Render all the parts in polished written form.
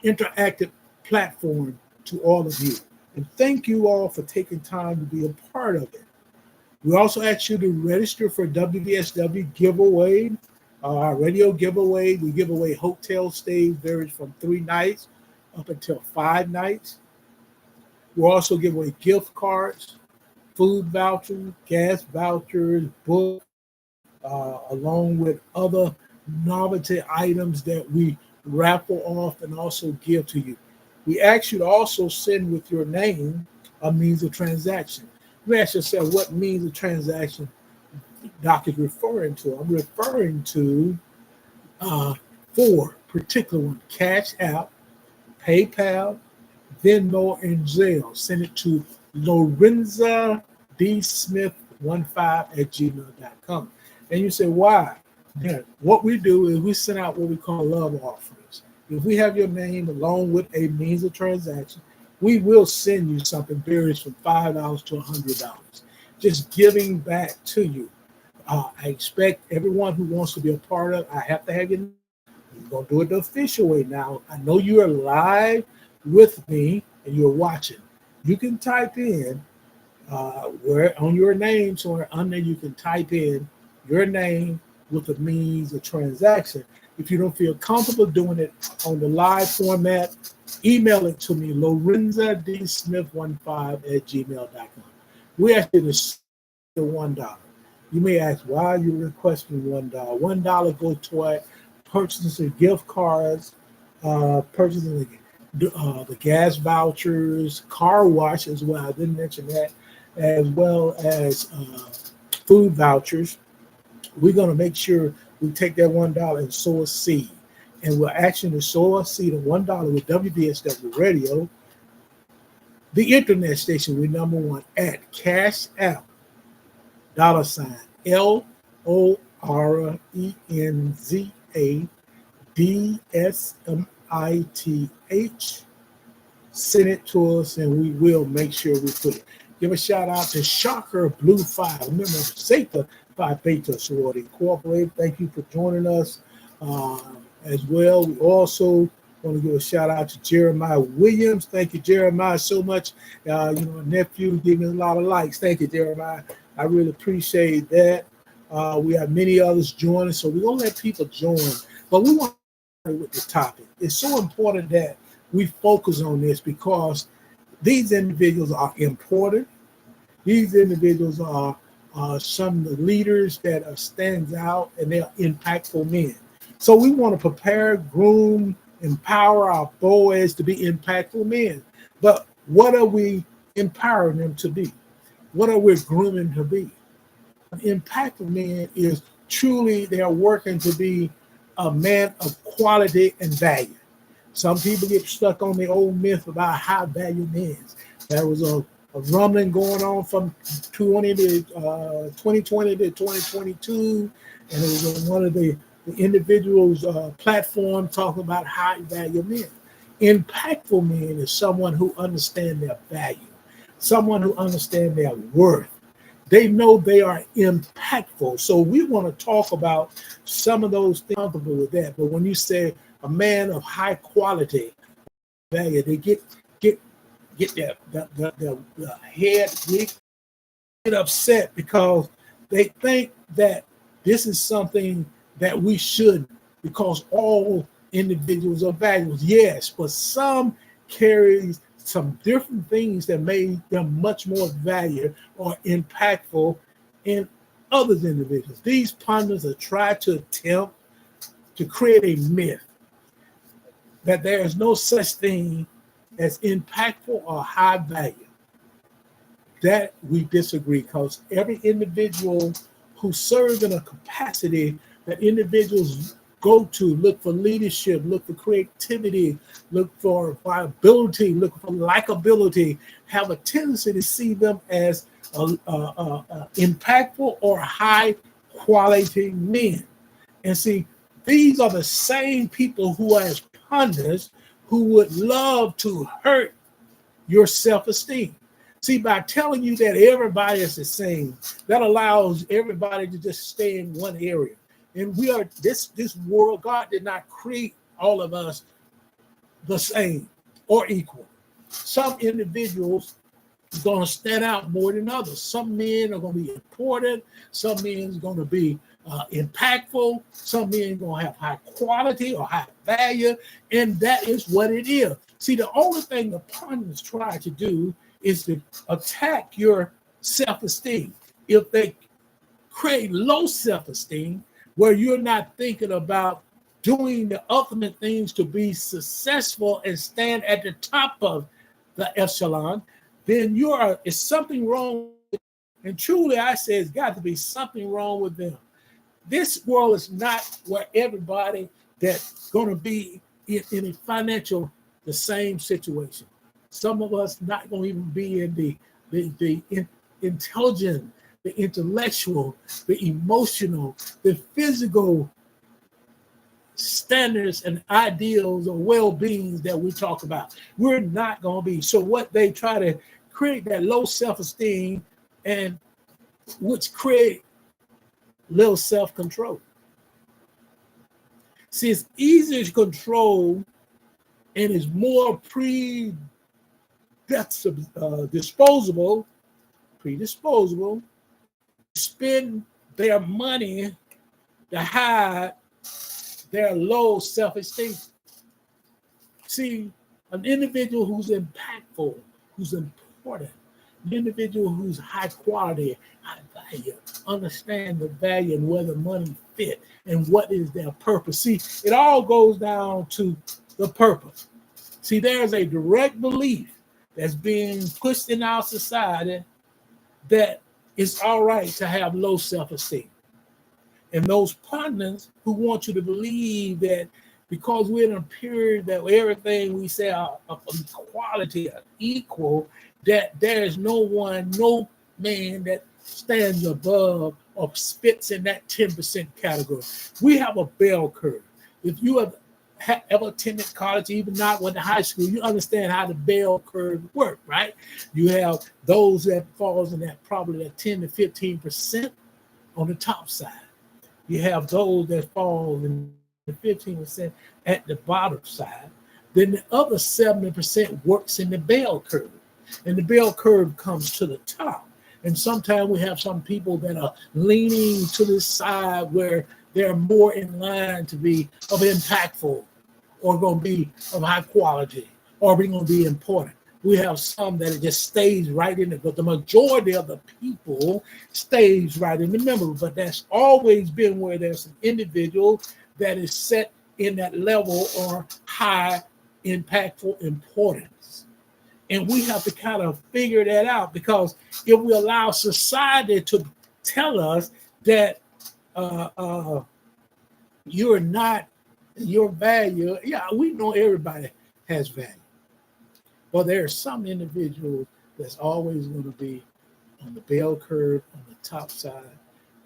interactive platform to all of you. And thank you all for taking time to be a part of it. We also ask you to register for WVSW giveaway, our radio giveaway. We give away hotel stays, varies from 3 nights up until 5 nights. We'll also give away gift cards, food vouchers, gas vouchers, books, along with other novelty items that we raffle off and also give to you. We ask you to also send with your name a means of transaction. You ask yourself, what means of transaction Doc is referring to? I'm referring to 4 particular ones: Cash App, PayPal, Venmo, and Zelle. Send it to Lorenza D. Smith 15@gmail.com. And you say, why? Yeah, what we do is we send out what we call love offerings. If we have your name along with a means of transaction, we will send you something varies from $5 to $100. Just giving back to you. I expect everyone who wants to be a part of it, I have to have you. We're going to do it the official way now. I know you are live with me and you're watching. You can type in where on your name, somewhere under you can type in your name with the means of transaction. If you don't feel comfortable doing it on the live format, email it to me, LorenzaDSmith15@gmail.com. We ask you to send $1. You may ask, why are you requesting $1? $1 goes toward purchasing gift cards, purchasing the gas vouchers, car wash as well. I didn't mention that, as well as food vouchers. We're going to make sure we take that $1 and sow a seed. And we're actually to sow a seed of $1 with WVSW Radio, the internet station. We're number 1 at Cash App, $LORENZADSMITH. Send it to us and we will make sure we put it. Give a shout out to Shocker Blue 5, member of Zeta Phi Beta Sorority Incorporated. Thank you for joining us as well. We also want to give a shout out to Jeremiah Williams. Thank you, Jeremiah, so much. Nephew giving a lot of likes. Thank you, Jeremiah. I really appreciate that. We have many others joining, so we're going to let people join. But we want to start with the topic. It's so important that we focus on this because these individuals are important. These individuals are some of the leaders that stands out, and they're impactful men. So we want to prepare, groom, empower our boys to be impactful men. But what are we empowering them to be? What are we grooming to be? An impactful man is truly they are working to be a man of quality and value. Some people get stuck on the old myth about high value men. There was a rumbling going on from 2020 to 2022, and it was on one of the individuals' platform talking about high value men. Impactful men is someone who understands their value, someone who understands their worth. They know they are impactful. So we want to talk about some of those things comfortable with that. But when you say a man of high quality value, they get their head get upset because they think that this is something that we should, because all individuals are valuable. Yes, but some carry some different things that made them much more valuable or impactful in others individuals. These pundits are trying to attempt to create a myth that there is no such thing as impactful or high value. That we disagree, because every individual who serves in a capacity that individuals go to, look for leadership, look for creativity, look for viability, look for likability, have a tendency to see them as impactful or high quality men. And see, these are the same people who are as pundits who would love to hurt your self-esteem. See, by telling you that everybody is the same, that allows everybody to just stay in one area. And we are this world. God did not create all of us the same or equal. Some individuals are going to stand out more than others. Some men are going to be important. Some men are going to be impactful. Some men are going to have high quality or high value, and that is what it is. See, the only thing the pundits try to do is to attack your self-esteem. If they create low self-esteem, where you're not thinking about doing the ultimate things to be successful and stand at the top of the echelon, then is something wrong. And truly, I say it's got to be something wrong with them. This world is not where everybody that's going to be in a financial, the same situation. Some of us not going to even be in the intelligent, the intellectual, the emotional, the physical standards and ideals of well-being that we talk about. We're not going to be. So what they try to create that low self-esteem, and which create little self-control. See, it's easier to control and is more predisposable to spend their money to hide their low self-esteem. See, an individual who's impactful, who's important, an individual who's high quality, high value, understand the value and where the money fit and what is their purpose. See, it all goes down to the purpose. See, there's a direct belief that's being pushed in our society that it's all right to have low self-esteem. And those pundits who want you to believe that because we're in a period that everything we say are of equality, are equal, that there is no man that stands above or fits in that 10% category. We have a bell curve. If you have ever attended college, even not went to high school, you understand how the bell curve works, right? You have those that falls in that probably that 10 to 15% on the top side. You have those that fall in the 15% at the bottom side. Then the other 70% works in the bell curve. And the bell curve comes to the top. And sometimes we have some people that are leaning to the side where they're more in line to be of impactful or going to be of high quality or being going to be important. We have some that it just stays right in it, but the majority of the people stays right in the middle. But that's always been where there's an individual that is set in that level or high impactful importance. And we have to kind of figure that out, because if we allow society to tell us that you're not your value, yeah, we know everybody has value. Well, there are some individuals that's always going to be on the bell curve on the top side, and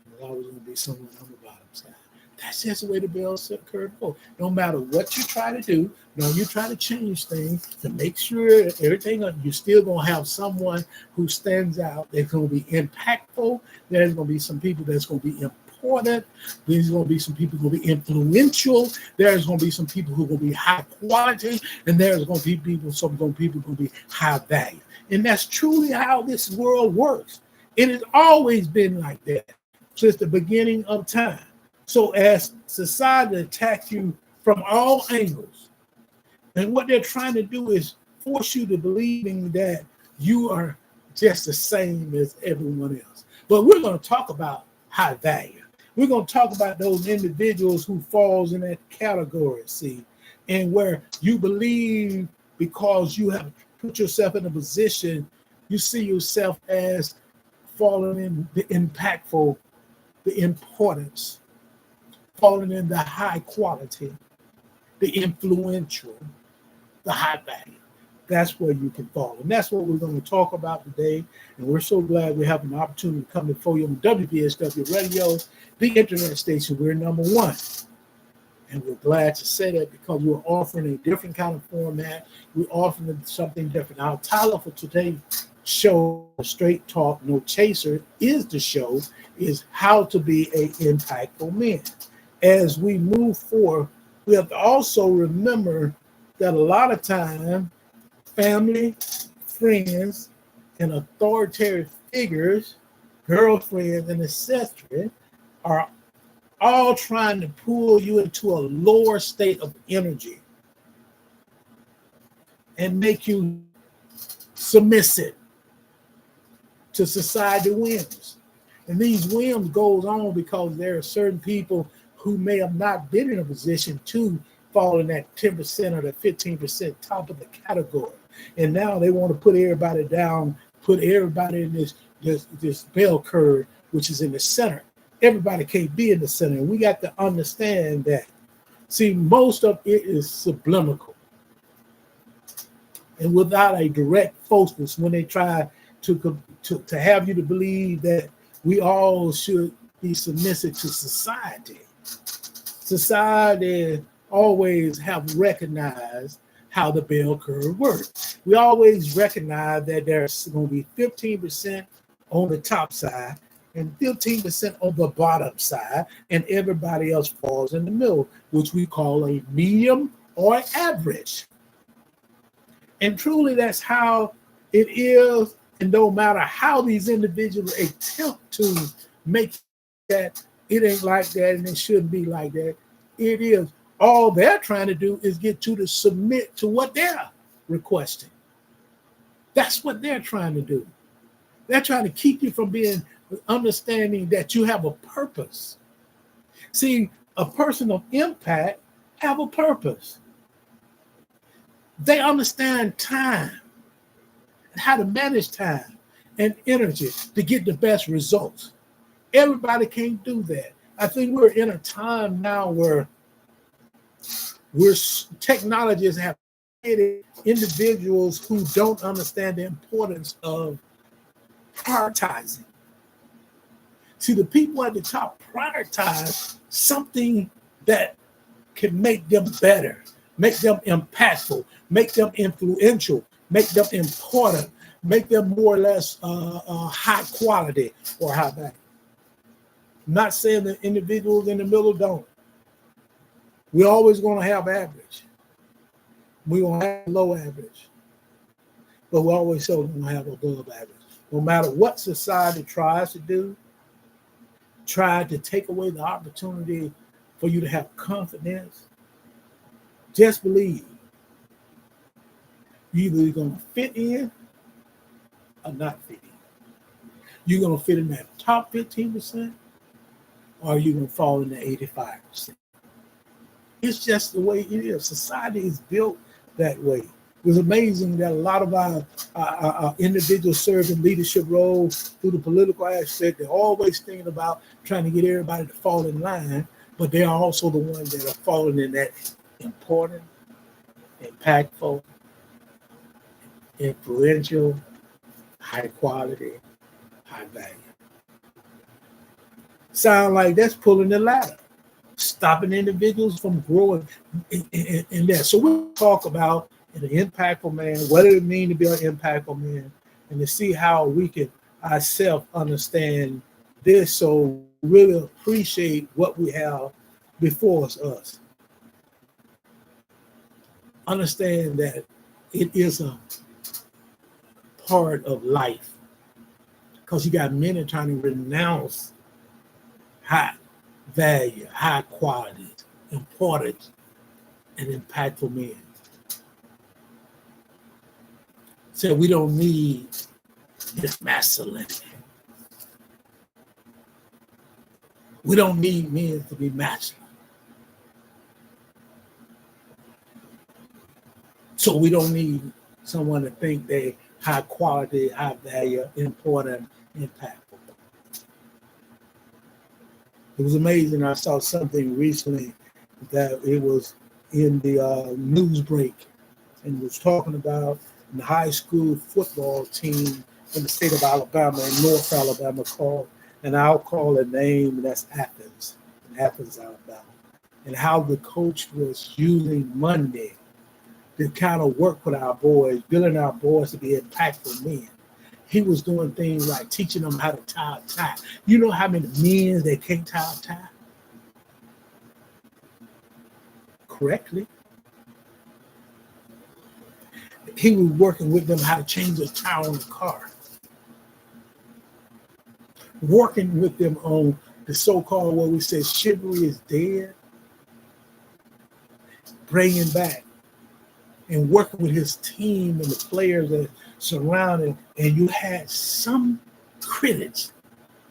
there's always going to be someone on the bottom side. That's just the way the bell curve goes. No matter what you try to do, you try to change things to make sure everything, you're still going to have someone who stands out. There's going to be impactful. There's going to be some people that's going to be important. There's going to be some people who will be influential. There's going to be some people who will be high quality, and there's going to be people who will be high value. And that's truly how this world works. It has always been like that since the beginning of time. So as society attacks you from all angles, and what they're trying to do is force you to believing that you are just the same as everyone else. But we're going to talk about high value. We're going to talk about those individuals who falls in that category, see, and where you believe because you have put yourself in a position, you see yourself as falling in the impactful, the importance, falling in the high quality, the influential, the high value. That's where you can fall. And that's what we're going to talk about today. And we're so glad we have an opportunity to come before you on WVSW Radio, the internet station. We're number one. And we're glad to say that because we're offering a different kind of format. We're offering something different. Our title for today's show, Straight Talk, No Chaser, is how to be an impactful man. As we move forward we have to also remember that a lot of time, family, friends, and authoritative figures, girlfriends, and etc., are all trying to pull you into a lower state of energy and make you submissive to society whims. And these whims goes on because there are certain people who may have not been in a position to fall in that 10% or the 15% top of the category. And now they want to put everybody down, put everybody in this bell curve, which is in the center. Everybody can't be in the center. And we got to understand that. See, most of it is subliminal. And without a direct focus, when they try to have you to believe that we all should be submissive to society. Society always have recognized how the bell curve works. We always recognize that there's going to be 15% on the top side and 15% on the bottom side, and everybody else falls in the middle, which we call a medium or average. And truly, that's how it is. And no matter how these individuals attempt to make that, it ain't like that and it shouldn't be like that. It is. All they're trying to do is get you to submit to what they're requesting. That's what they're trying to do. They're trying to keep you from being understanding that you have a purpose. See, a person of impact have a purpose. They understand time and how to manage time and energy to get the best results. Everybody can't do that. I think we're in a time now where technologists have created individuals who don't understand the importance of prioritizing. See, the people at the top prioritize something that can make them better, make them impactful, make them influential, make them important, make them more or less high quality or high value. I'm not saying that individuals in the middle don't. We're always going to have average. We're going to have low average. But we're always still going to have above average. No matter what society tries to do, try to take away the opportunity for you to have confidence, just believe you're either going to fit in or not fit in. You're going to fit in that top 15% or you're going to fall in the 85%. It's just the way it is. Society is built that way. It was amazing that a lot of our individuals serve in leadership roles through the political aspect. They're always thinking about trying to get everybody to fall in line, but they are also the ones that are falling in that important, impactful, influential, high quality, high value. Sound like that's pulling the ladder, stopping individuals from growing in that. So we'll talk about an impactful man, what does it mean to be an impactful man, and to see how we can ourselves understand this so really appreciate what we have before us. Understand that it is a part of life because you got many trying to renounce high value, high quality, important, and impactful men. So we don't need this masculinity. We don't need men to be masculine. So we don't need someone to think they high quality, high value, important, impactful. It was amazing. I saw something recently that it was in the news break and was talking about the high school football team in the state of Alabama, in North Alabama, called, and I'll call a name, and that's Athens, in Athens, Alabama, and how the coach was using Monday to kind of work with our boys, building our boys to be impactful men. He was doing things like teaching them how to tie a tie. You know how many men they can't tie a tie? correctly. He was working with them how to change the tire on the car. Working with them on the so-called, what we say, chivalry is dead. Bringing back and working with his team and the players that surrounded. And you had some critics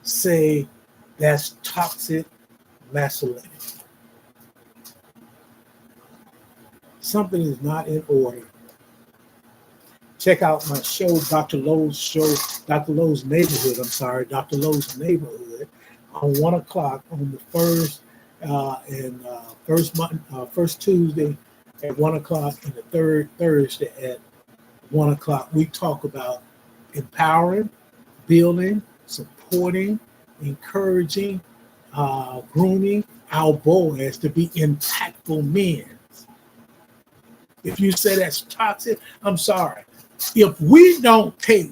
say that's toxic masculinity. Something is not in order. Check out my show, Dr. Lowe's Neighborhood, Dr. Lowe's Neighborhood on 1 o'clock on the first Tuesday at 1 o'clock and the third Thursday at 1 o'clock. We talk about empowering, building, supporting, encouraging, grooming our boys to be impactful men. If you say that's toxic, I'm sorry. If we don't take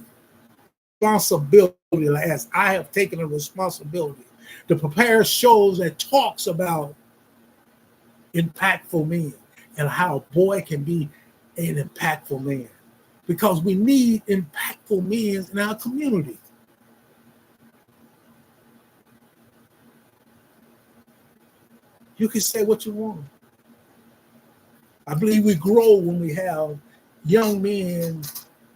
responsibility, as I have taken a responsibility, to prepare shows that talks about impactful men and how a boy can be an impactful man, because we need impactful men in our community. You can say what you want. I believe we grow when we have young men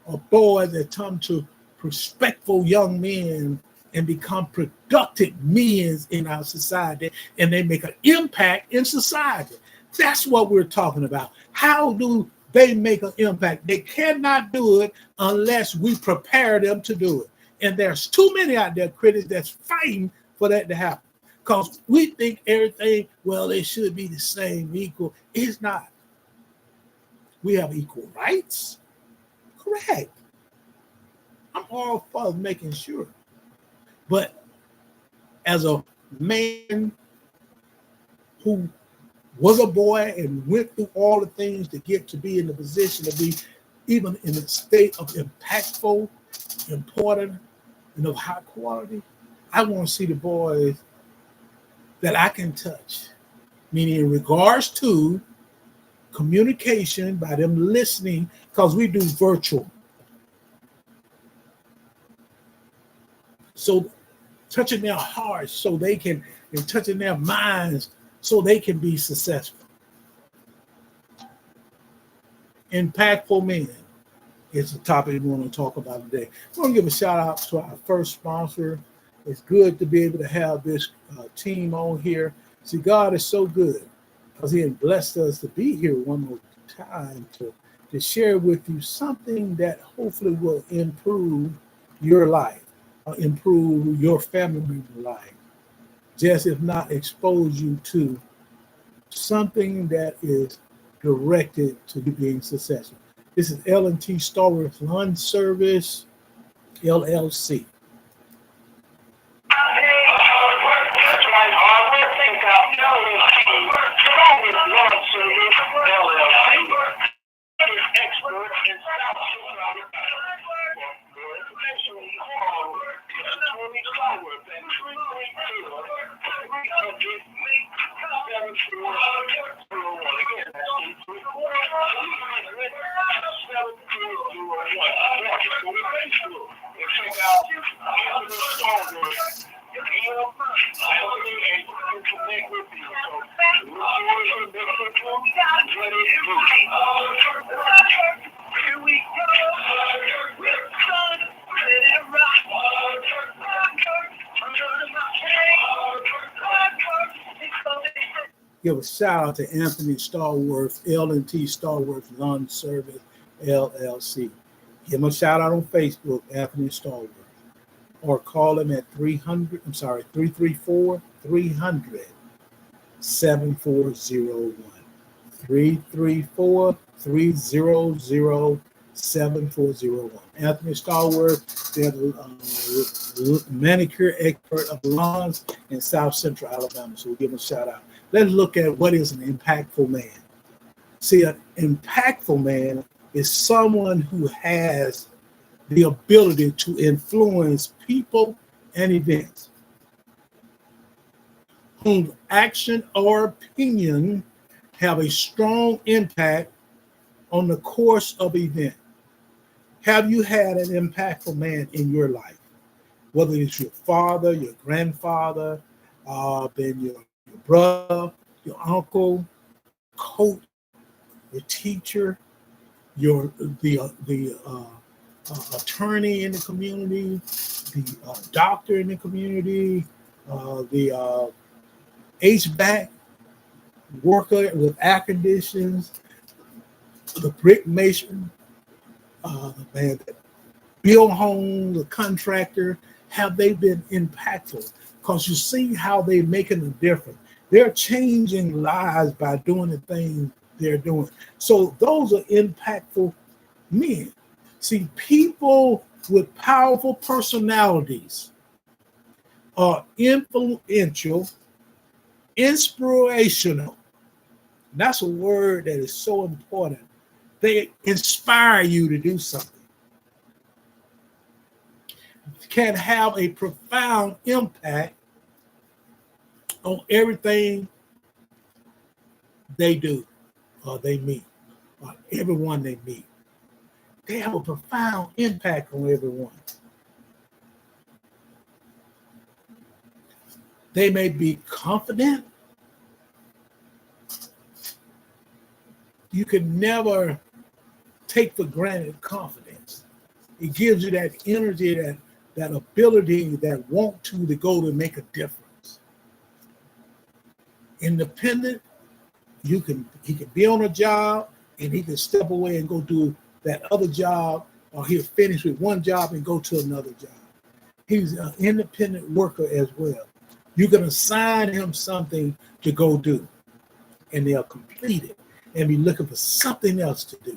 or boys that come to respectful young men and become productive men in our society, and they make an impact in society. That's what we're talking about. How do they make an impact? They cannot do it unless we prepare them to do it. And there's too many out there, critics, that's fighting for that to happen. Because we think everything, well, it should be the same, equal. It's not. We have equal rights. Correct. I'm all for making sure. But as a man who was a boy and went through all the things to get to be in the position to be even in a state of impactful, important, and of high quality, I want to see the boys that I can touch, meaning in regards to communication by them listening, because we do virtual. So touching their hearts so they can, and touching their minds so they can be successful. Impactful men is the topic we want to talk about today. I want to give a shout out to our first sponsor. It's good to be able to have this team on here. See, God is so good because he has blessed us to be here one more time to share with you something that hopefully will improve your life, improve your family member's life. Just if not expose you to something that is directed to you being successful. This is L&T Starworth Lawn Service, LLC. Give a shout out to Anthony Starworth, L&T Starworth Lawn Service, LLC. Give him a shout out on Facebook, Anthony Starworth, or call him at 334-300-7401. 334-300-7401. Anthony Starworth, they're the manicure expert of lawns in South Central Alabama. So we'll give him a shout out. Let's look at what is an impactful man. See, an impactful man is someone who has the ability to influence people and events, whose action or opinion have a strong impact on the course of event. Have you had an impactful man in your life? Whether it's your father, your grandfather, then your brother, your uncle, coach, your teacher, the attorney in the community, the doctor in the community, the HVAC worker with air conditions, the brick mason, the man that build homes, the contractor. Have they been impactful? Because you see how they're making a difference. They're changing lives by doing the things they're doing. So those are impactful men. See, people with powerful personalities are influential, inspirational. And that's a word that is so important. They inspire you to do something. Can have a profound impact on everything they do or they meet, or everyone they meet. They have a profound impact on everyone. They may be confident. You can never take for granted confidence. It gives you that energy, that ability, that want to go to make a difference. Independent, he can be on a job and he can step away and go do that other job, or he'll finish with one job and go to another job. He's an independent worker as well. You can assign him something to go do, and they'll complete it and be looking for something else to do.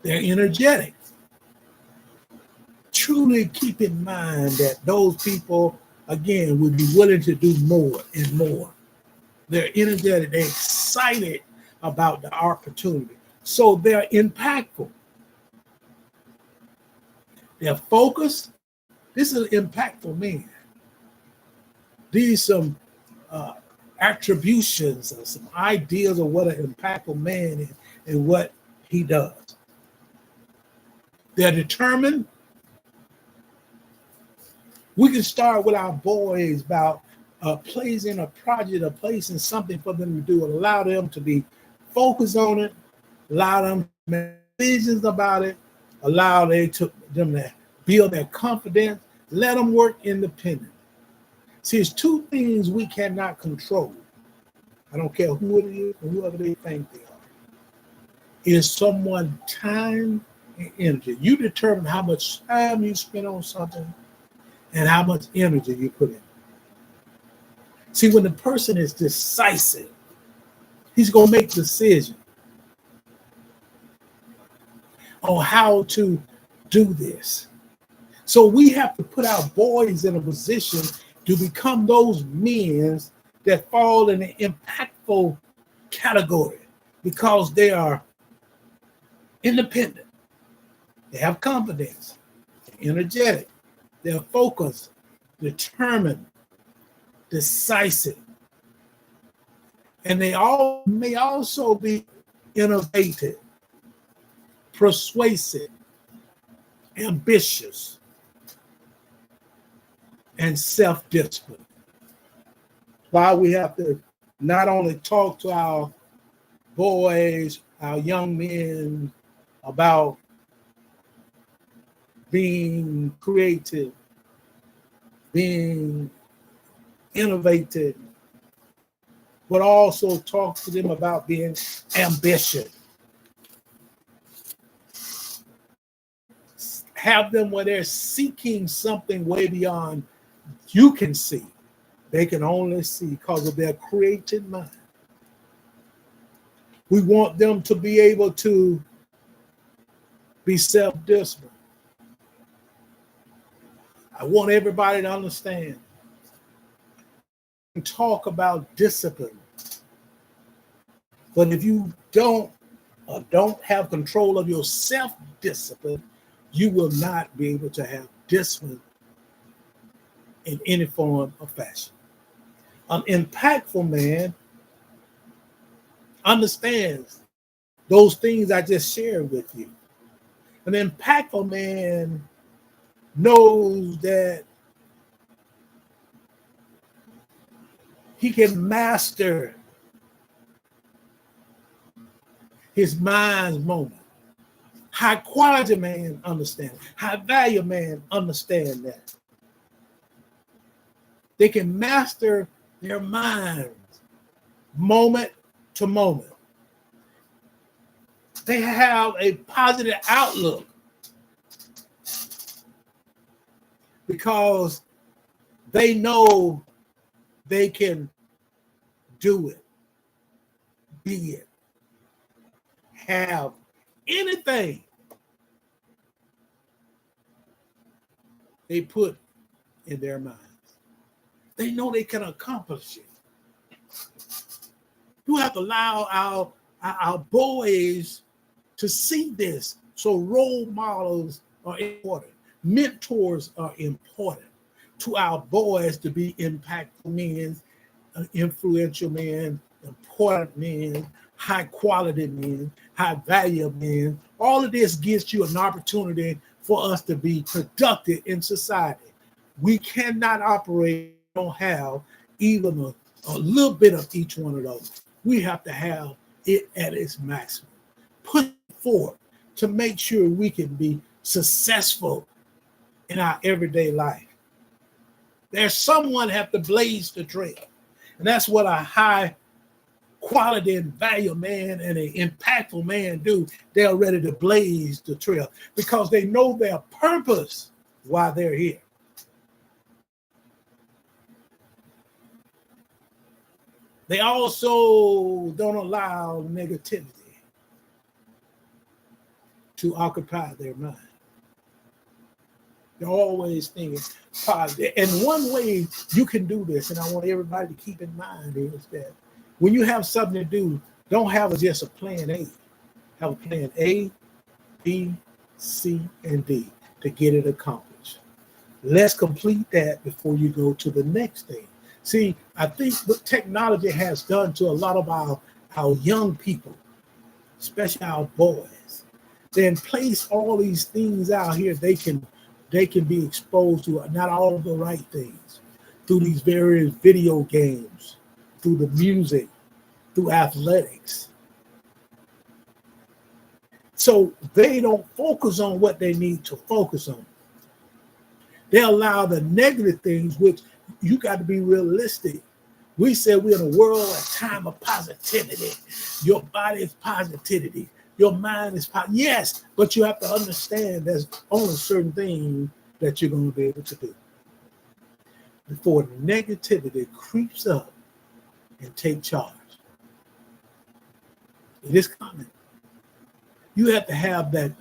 They're energetic. Truly keep in mind that those people, again, will be willing to do more and more. They're energetic. They're excited about the opportunity. So they're impactful. They're focused. This is an impactful man. These are some attributions or some ideas of what an impactful man is and what he does. They're determined. We can start with our boys about placing a project or placing something for them to do and allow them to be focused on it, allow them to make decisions about it, allow them to build their confidence, let them work independent. See, it's two things we cannot control. I don't care who it is or whoever they think they are. Is someone's time and energy. You determine how much time you spend on something and how much energy you put in. See, when the person is decisive, he's going to make decisions on how to do this. So we have to put our boys in a position to become those men that fall in the impactful category because they are independent. They have confidence, they're energetic, they're focused, determined, decisive. And they all may also be innovative, persuasive, ambitious, and self-disciplined. Why we have to not only talk to our boys, our young men about being creative, being innovative, but also talk to them about being ambitious. Have them where they're seeking something way beyond you can see. They can only see because of their creative mind. We want them to be able to be self-disciplined. I want everybody to understand and talk about discipline. But if you don't have control of your self-discipline, you will not be able to have discipline in any form or fashion. An impactful man understands those things I just shared with you. An impactful man knows that he can master his mind's moment. High quality man understand. High value man understand that. They can master their minds moment to moment. They have a positive outlook because they know they can do it, be it, have anything they put in their minds. They know they can accomplish it. You have to allow our boys to see this. So role models are important. Mentors are important to our boys to be impactful men, influential men, important men, high quality men, high value men. All of this gives you an opportunity for us to be productive in society. We cannot operate, don't have even a little bit of each one of those. We have to have it at its maximum. Put forth to make sure we can be successful in our everyday life. There's someone have to blaze the trail. And that's what a high quality and value man and an impactful man do. They're ready to blaze the trail because they know their purpose while they're here. They also don't allow negativity to occupy their mind. They're always thinking positive. And one way you can do this, and I want everybody to keep in mind, is that when you have something to do, don't have just a plan A. Have a plan A, B, C, and D to get it accomplished. Let's complete that before you go to the next thing. See, I think what technology has done to a lot of our young people, especially our boys, then place all these things out here they can be exposed to, not all of the right things, through these various video games, through the music, through athletics. So they don't focus on what they need to focus on. They allow the negative things, which you got to be realistic. We said we're in a world, a time of positivity. Your body is positivity. Your mind is positive. Yes, but you have to understand there's only certain things that you're going to be able to do before negativity creeps up and take charge. It is coming. You have to have that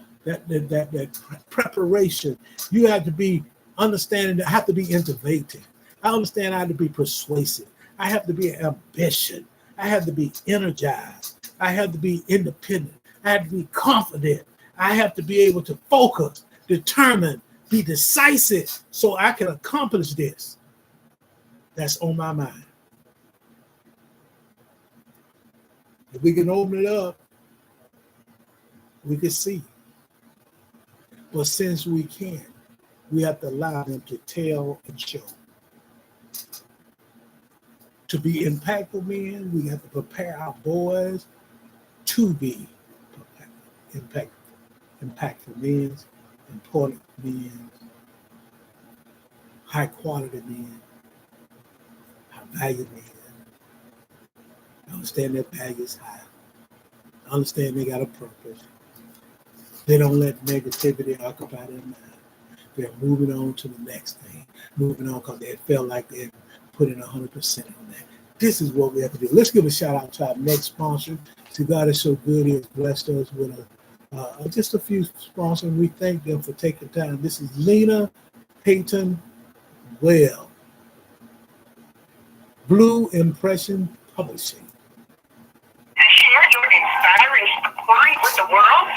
preparation. You have to be understanding that I have to be innovative. I understand I have to be persuasive. I have to be ambitious. I have to be energized. I have to be independent. I have to be confident. I have to be able to focus, determine, be decisive so I can accomplish this. That's on my mind. If we can open it up, we can see. But since we can't, we have to allow them to tell and show. To be impactful men, we have to prepare our boys to be impactful men, important men, high quality men, high value men. I understand their value is high. I understand they got a purpose. They don't let negativity occupy their mind. They're moving on to the next thing, moving on because they felt like they put in 100% on that. This is what we have to do. Let's give a shout out to our next sponsor. See, God is so good. He has blessed us with just a few sponsors. We thank them for taking time. This is Lena Payton Well, Blue Impression Publishing. To share your inspiring story with the world,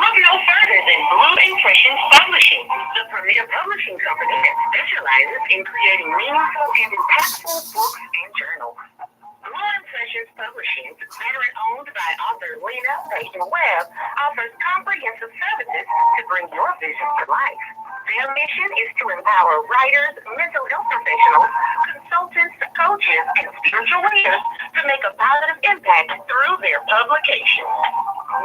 look no further than Blue Impressions Publishing, the premier publishing company that specializes in creating meaningful and impactful books and journals. Blue Impressions Publishing, veteran-owned by author Lena Payton Webb, offers comprehensive services to bring your vision to life. Their mission is to empower writers, mental health professionals, consultants, coaches, and spiritual leaders to make a positive impact through their publications.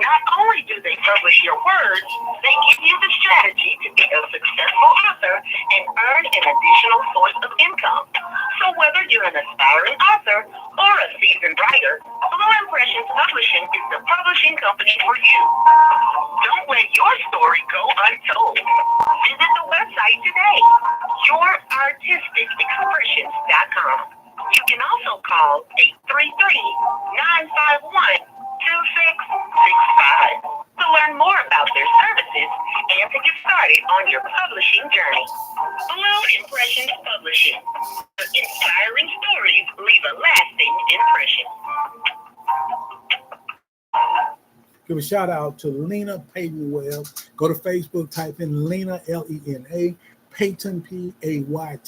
Not only do they publish your words, they give you the strategy to be a successful author and earn an additional source of income. So whether you're an aspiring author or a seasoned writer, Blue Impressions Publishing is the publishing company for you. Don't let your story go untold. Visit the website today, yourartisticexpressions.com. You can also call 833-951-2665 to learn more about their services and to get started on your publishing journey. Blue Impressions Publishing, where inspiring stories leave a lasting impression. Give a shout out to Lena Payton Webb. Go to Facebook, type in Lena, Lena, Payton, Payton, Webb,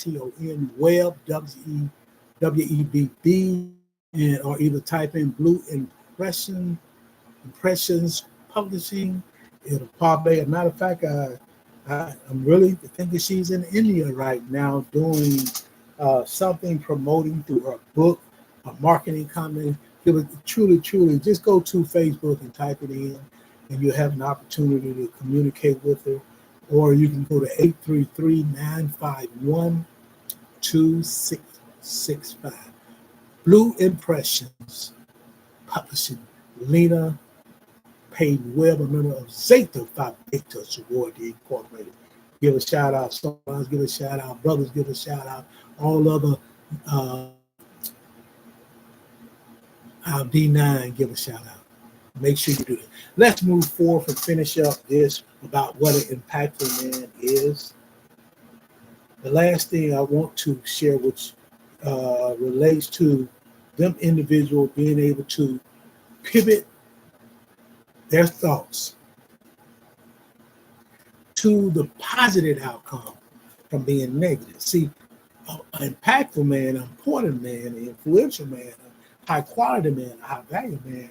Webb, and or either type in Blue Impressions Publishing. It'll pop up. As a matter of fact, I'm really thinking she's in India right now doing something promoting through her book, a marketing company. Give it truly, just go to Facebook and type it in, and you'll have an opportunity to communicate with her. Or you can go to 833-951-2665. Blue Impressions Publishing. Lena Payton Webb, a member of Zeta Phi Beta Sorority Incorporated. Give a shout out. Sons, give a shout out. Brothers, give a shout out. All other our D9, give a shout out. Make sure you do that. Let's move forward and finish up this about what an impactful man is. The last thing I want to share, which relates to them individuals being able to pivot their thoughts to the positive outcome from being negative. See, an impactful man, an important man, an influential man, high quality man, a high value man,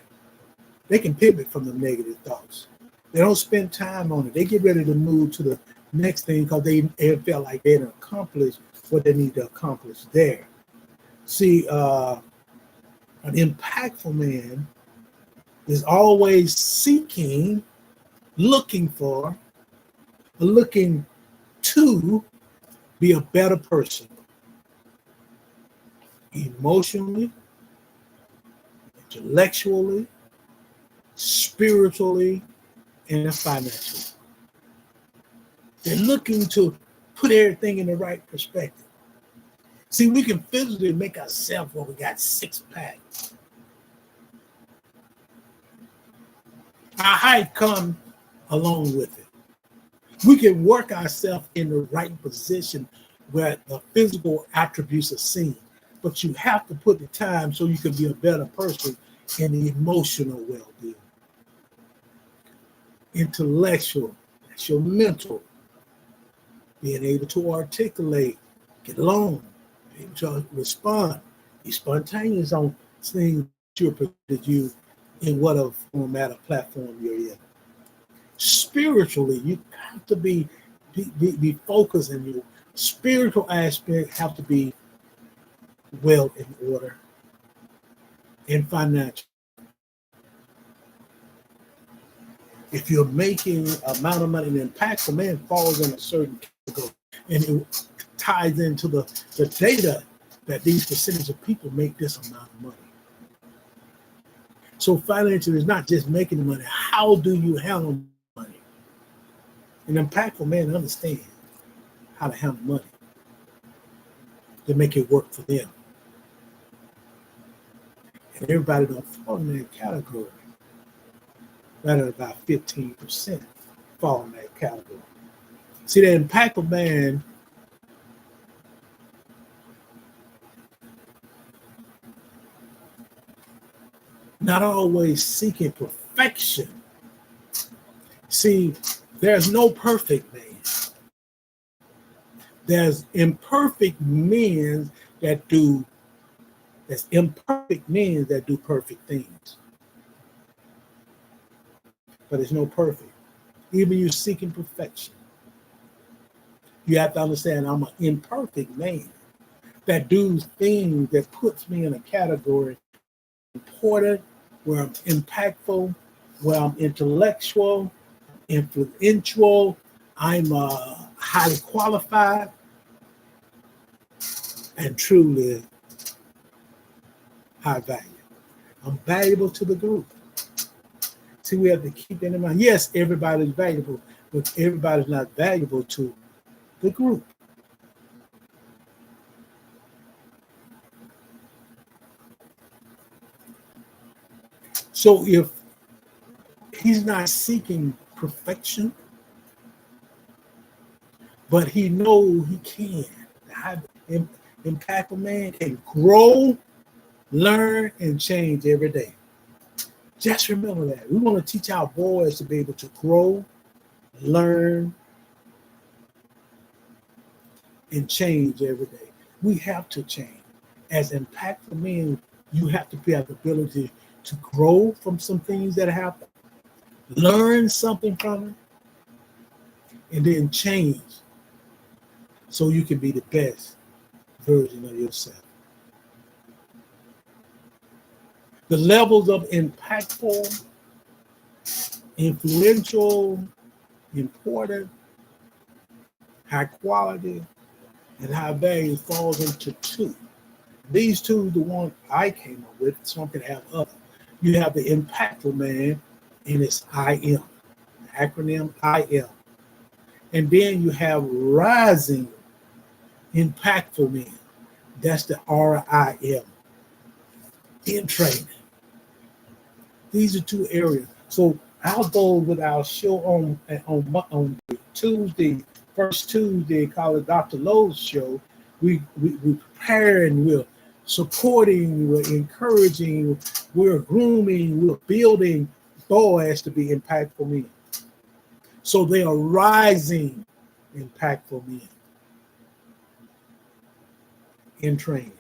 they can pivot from the negative thoughts. They don't spend time on it. They get ready to move to the next thing because they felt like they had accomplished what they need to accomplish there. See, an impactful man is always seeking, looking to be a better person, emotionally, intellectually, spiritually, and financially. They're looking to put everything in the right perspective. See, we can physically make ourselves when we got six-pack. Our height comes along with it. We can work ourselves in the right position where the physical attributes are seen. But you have to put the time so you can be a better person in the emotional well-being. Intellectual, that's your mental. Being able to articulate, get along, be able to respond, be spontaneous on things that you in whatever format or platform you're in. Spiritually, you have to be focused, and your spiritual aspect have to be well in order. And financial. If you're making amount of money, an impactful man falls in a certain category, and it ties into the data that these percentage of people make this amount of money. So financial is not just making the money. How do you handle money? An impactful man understands how to handle money to make it work for them. And everybody don't fall in that category. Rather, about 15% fall in that category. See, that impactful man not always seeking perfection, See, there's no perfect man. There's imperfect men that do, there's imperfect men that do perfect things. But there's no perfect. Even you seeking perfection. You have to understand I'm an imperfect man that do things that puts me in a category important, where I'm impactful, where I'm intellectual, influential, I'm highly qualified, and truly high value. I'm valuable to the group. See, we have to keep that in mind. Yes, everybody's valuable, but everybody's not valuable to the group. So if he's not seeking perfection, but he knows he can, the impactful man can grow, learn, and change every day. Just remember that. We want to teach our boys to be able to grow, learn, and change every day. We have to change. As impactful men, you have to have the ability to grow from some things that happen, learn something from it, and then change so you can be the best version of yourself. The levels of impactful, influential, important, high quality, and high value falls into two. These two, the one I came up with, some can have other. You have the impactful man, and it's IM, acronym IM. And then you have rising impactful men. That's the RIM, in training. These are two areas. So our goal with our show on Tuesday, first Tuesday, called it Dr. Lowe's show, we prepare and we're supporting, we're encouraging, we're grooming, we're building boys to be impactful men. So they are rising impactful men in training.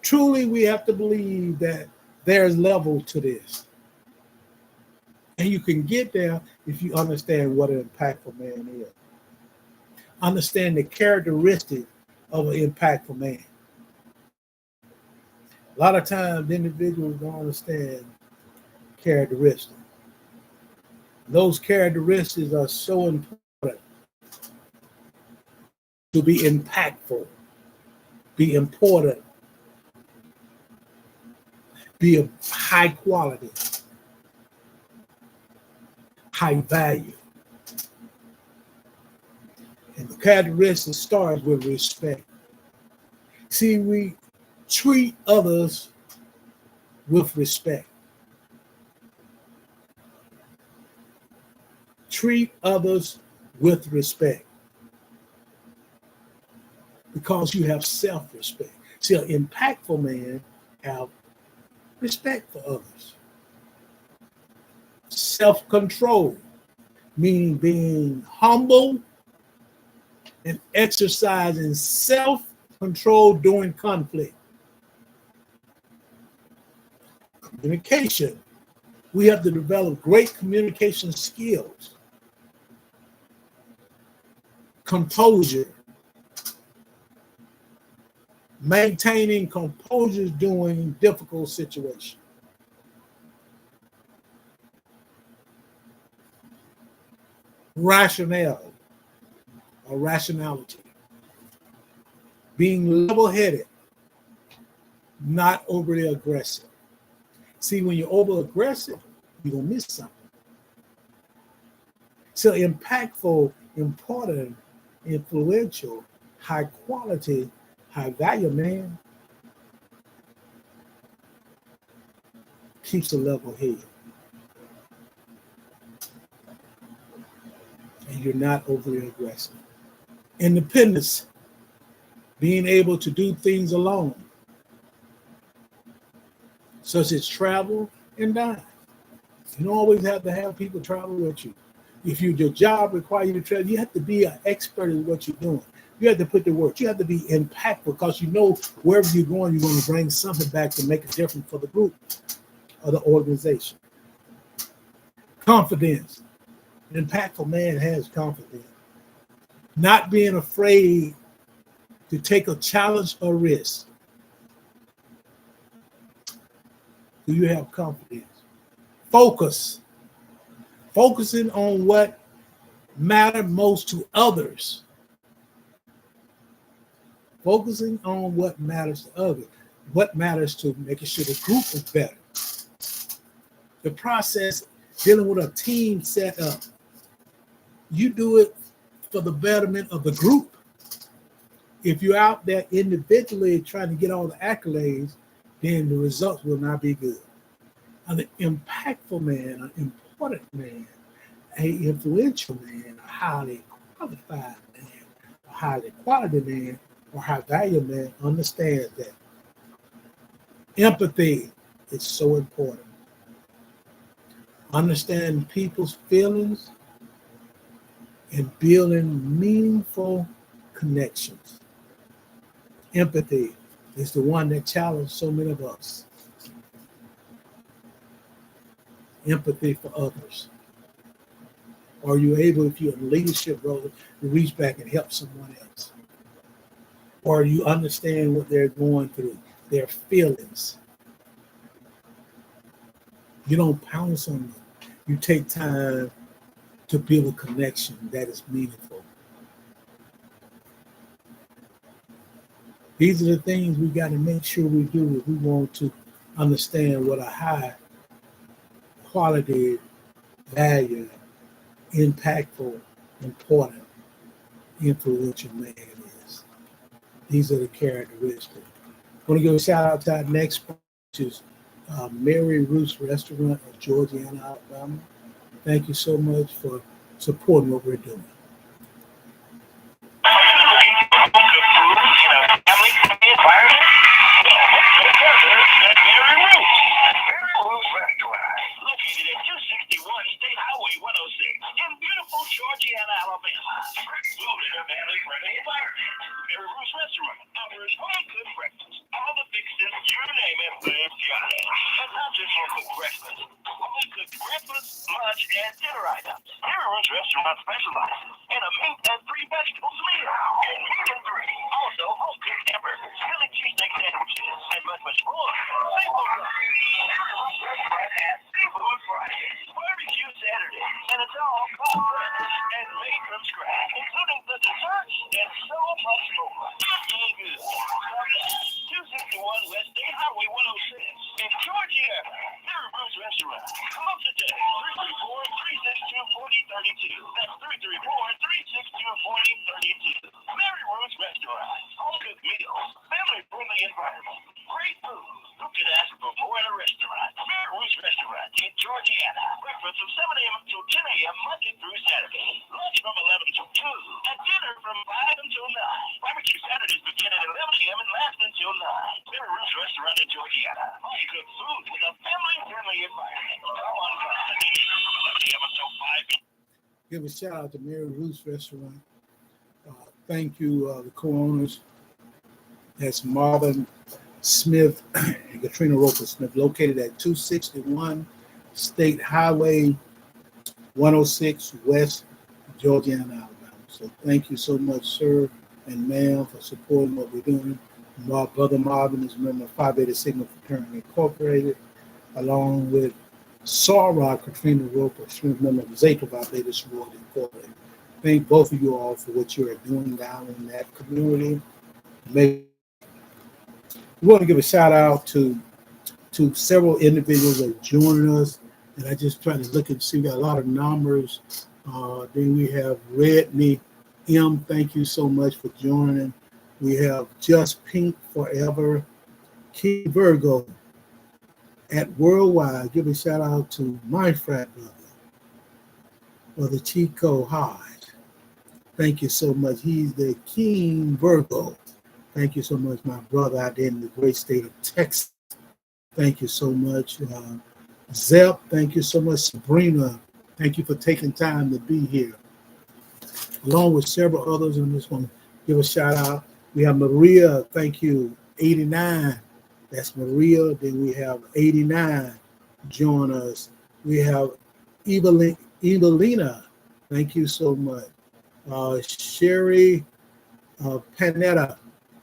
Truly, we have to believe that there's level to this. And you can get there if you understand what an impactful man is. Understand the characteristic of an impactful man. A lot of times, individuals don't understand characteristics. Those characteristics are so important to be impactful, be important, be of high quality, high value. And the characteristic starts with respect. See, we treat others with respect. Treat others with respect. Because you have self-respect. See, an impactful man have respect for others. Self-control, meaning being humble and exercising self-control during conflict. Communication. We have to develop great communication skills. Composure. Maintaining composure during difficult situations. Rationale or rationality. Being level-headed, not overly aggressive. See, when you're over-aggressive, you're going to miss something. So impactful, important, influential, high quality, high value man keeps a level head. And you're not overly aggressive. Independence, being able to do things alone, such as travel and dine. You don't always have to have people travel with you. If your job requires you to travel, you have to be an expert in what you're doing. You have to put the work. You have to be impactful because you know wherever you're going to bring something back to make a difference for the group or the organization. Confidence. An impactful man has confidence. Not being afraid to take a challenge or risk. Do you have confidence? Focus. Focusing on what matters most to others. Focusing on what matters to others. What matters to making sure the group is better. The process dealing with a team set up. You do it for the betterment of the group. If you're out there individually trying to get all the accolades, then the results will not be good. An impactful man, an important man, an influential man, a highly qualified man, a highly quality man, or high value man understands that. Empathy is so important. Understanding people's feelings and building meaningful connections. Empathy is the one that challenges so many of us. Empathy for others. Are you able, if you're in a leadership role, to reach back and help someone else? Or you understand what they're going through, their feelings? You don't pounce on them. You take time to build a connection that is meaningful. These are the things we got to make sure we do if we want to understand what a high quality, value, impactful, important, influential man is. These are the characteristics. I want to give a shout out to our next sponsor, which is Mary Ruth's Restaurant of Georgiana, Alabama. Thank you so much for supporting what we're doing. Georgiana, Alabama. Food in a family-friendly environment. Mary Ruth's Restaurant offers home-cooked breakfast. All the fixings, you name it, they've got it. And not just home-cooked breakfast. Home-cooked breakfast, lunch, and dinner items. Mary Ruth's Restaurant specializes in a meat and 3 vegetables meal. And meat and 3. Also, home-cooked hamburgers, Philly cheesesteak sandwiches, and much more. Seafood Restaurant has seafood Fridays, barbecue Saturday, and it's all cold fresh and made from scratch, including the desserts and so much more. Eating good. 261 West State Highway 106 in Georgiana. Mary Ruth's Restaurant. Call today. 334-362-4032. That's 334-362-4032. Mary Ruth's Restaurant. Home-cooked meals. Family-friendly environment. Great food. Who could ask for more at a restaurant? Mary Ruth's Restaurant in Georgiana. Breakfast from 7 a.m. until 10 a.m. Monday through Saturday. Lunch from 11 until 2. And dinner from 5 until 9. Barbecue Saturdays begin at 11 a.m. and last until 9. Mary Ruth's Restaurant in Georgiana. Home-cooked food with a family-friendly environment. Come on, guys. 11 a.m. until 5 p.m. Give a shout out to Mary Ruth's Restaurant. Thank you, the co-owners. That's Marvin Smith and Katrina Roper Smith, located at 261 State Highway 106 West, Georgiana, Alabama. So thank you so much, sir and ma'am, for supporting what we're doing. My brother Marvin is a member of Phi Beta Sigma Fraternity Incorporated, along with Sarah Katrina Roper Smith, member of Zeta Phi Beta Sorority Incorporated. Thank both of you all for what you are doing down in that community. We want to give a shout out to several individuals that joined us, and I just try to look and see, we got a lot of numbers. Then we have Redney M. Thank you so much for joining. We have Just Pink Forever, Key Virgo at Worldwide. Give a shout out to my frat brother, Brother Chico Hodge. Thank you so much. He's the King Virgo. Thank you so much, my brother out there in the great state of Texas. Thank you so much. Zep, thank you so much. Sabrina Thank you for taking time to be here, along with several others. I'm just going to give a shout out. We have Maria, thank you, 89. That's Maria. Then we have 89 join us. We have Evelina, thank you so much. Sherry Panetta,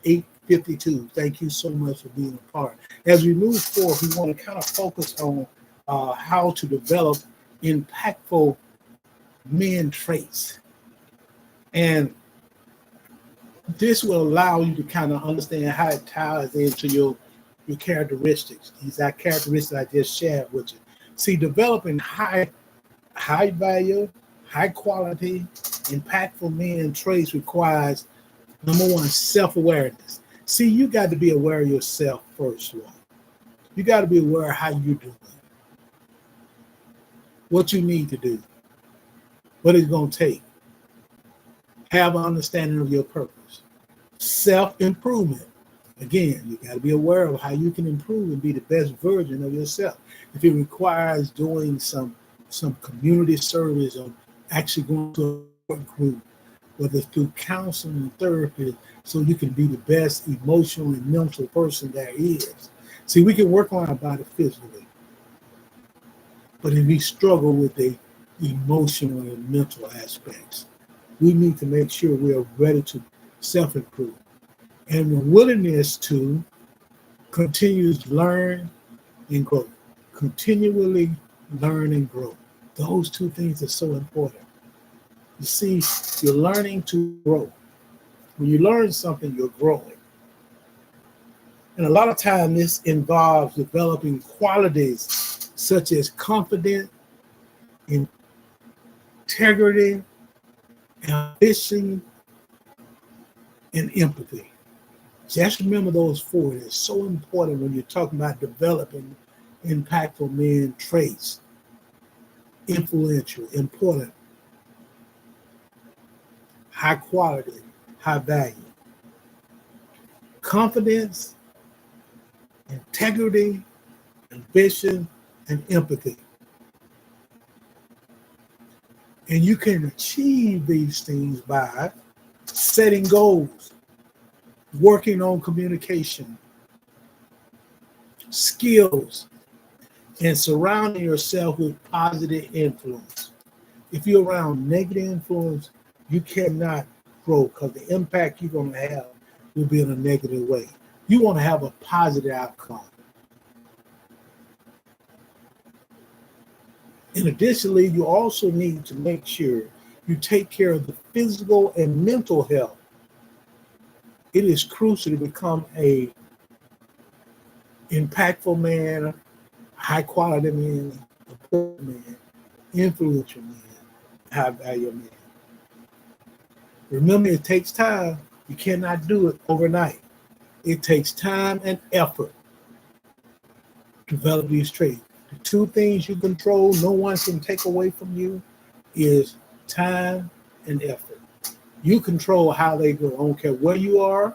852. Thank you so much for being a part. As we move forward, we want to kind of focus on how to develop impactful men traits. And this will allow you to kind of understand how it ties into your characteristics. These are characteristics I just shared with you. See, developing high value, high quality, impactful men traits requires, number one, self-awareness. See, you got to be aware of yourself first of all. You got to be aware of how you're doing, what you need to do, what it's going to take. Have an understanding of your purpose. Self-improvement. Again, you got to be aware of how you can improve and be the best version of yourself. If it requires doing some community service or actually going to a work group, whether it's through counseling and therapy, so you can be the best emotional and mental person there is. See, we can work on our body physically, but if we struggle with the emotional and mental aspects, we need to make sure we are ready to self-improve. And the willingness to continue to learn and grow. Continually learn and grow. Those two things are so important. You see, you're learning to grow. When you learn something, you're growing. And a lot of times this involves developing qualities such as confidence, integrity, ambition, and empathy. Just remember those four. It's so important when you're talking about developing impactful men traits. Influential, important, high quality, high value. Confidence, integrity, ambition, and empathy. And you can achieve these things by setting goals, working on communication, skills, and surrounding yourself with positive influence. If you're around negative influence, you cannot grow because the impact you're going to have will be in a negative way. You want to have a positive outcome. And additionally, you also need to make sure you take care of the physical and mental health. It is crucial to become a impactful man, high quality man, important man, influential man, high value man. Remember, it takes time. You cannot do it overnight. It takes time and effort to develop these traits. The two things you control, no one can take away from you, is time and effort. You control how they go. I don't care where you are,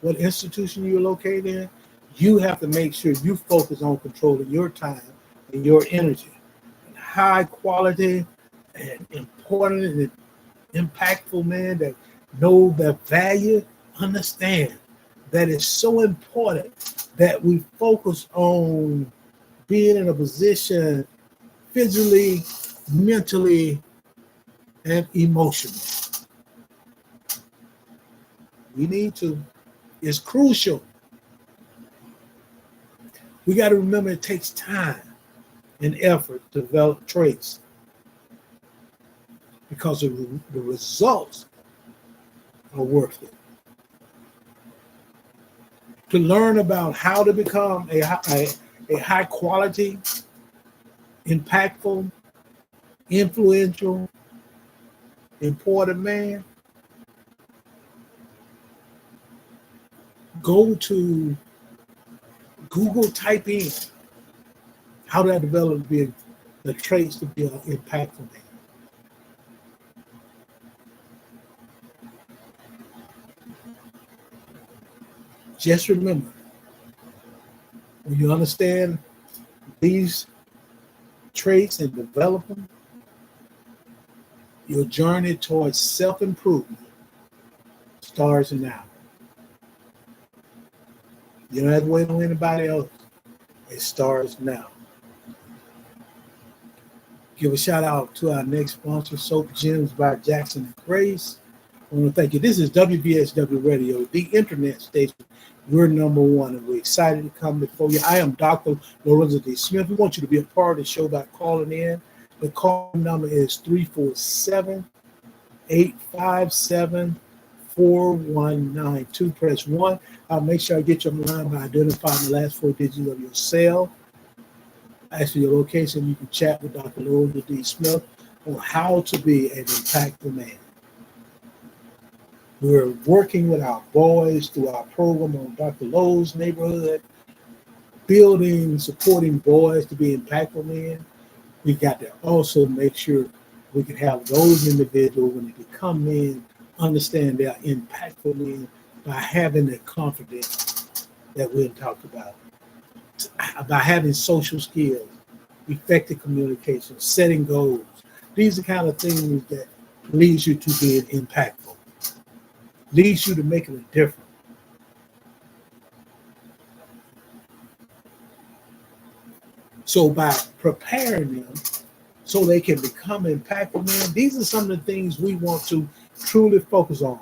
what institution you're located in. You have to make sure you focus on controlling your time and your energy. And high quality and important and impactful men that know the value, understand that it's so important that we focus on being in a position physically, mentally, and emotionally. We need to. It's crucial. We got to remember it takes time and effort to develop traits because the results are worth it. To learn about how to become a high quality, impactful, influential, important man, go to Google, type in how do I develop the traits to be an impactful man. Just remember, when you understand these traits and develop them, Your journey towards self-improvement starts now. You don't have to wait on anybody else. It starts now. Give a shout out to our next sponsor, Soap Gems by Jackson and Grace. I want to thank you. This is WVSW Radio, the internet station. We're number one, and we're excited to come before you. I am Dr. Lorenzo D. Smith. We want you to be a part of the show by calling in. The call number is 347-857-4192. Press 1. I'll make sure I get you on the line by identifying the last 4 digits of your cell. Ask for your location. You can chat with Dr. Lorenzo D. Smith on how to be an impactful man. We're working with our boys through our program on Dr. Lowe's neighborhood, building, supporting boys to be impactful men. We got to also make sure we can have those individuals, when they come in, understand they're impactful men by having the confidence that we talked about, by having social skills, effective communication, setting goals. These are the kind of things that leads you to being impactful, leads you to making a difference. So by preparing them so they can become impactful men, these are some of the things we want to truly focus on.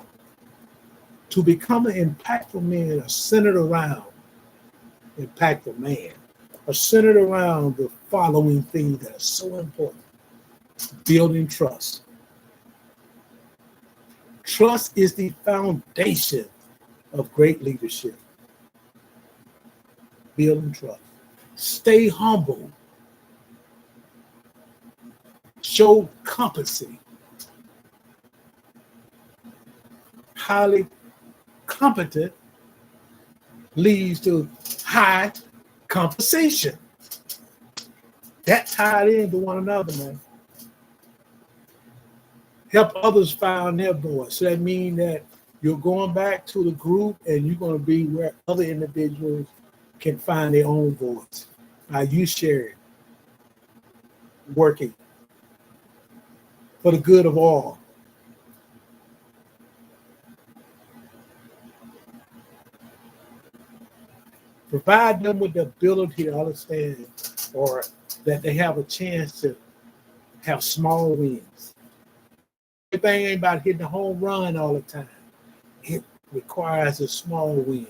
To become an impactful man are centered around impactful man, are centered around the following things that are so important. Building trust. Trust is the foundation of great leadership. Building trust. Stay humble. Show competency. Highly competent leads to high compensation. That tied into one another, man. Help others find their voice. So that means that you're going back to the group and you're going to be where other individuals can find their own voice by you sharing, working for the good of all. Provide them with the ability to understand, or that they have a chance to have small wins. Everything ain't about hitting a home run all the time. It requires a small win.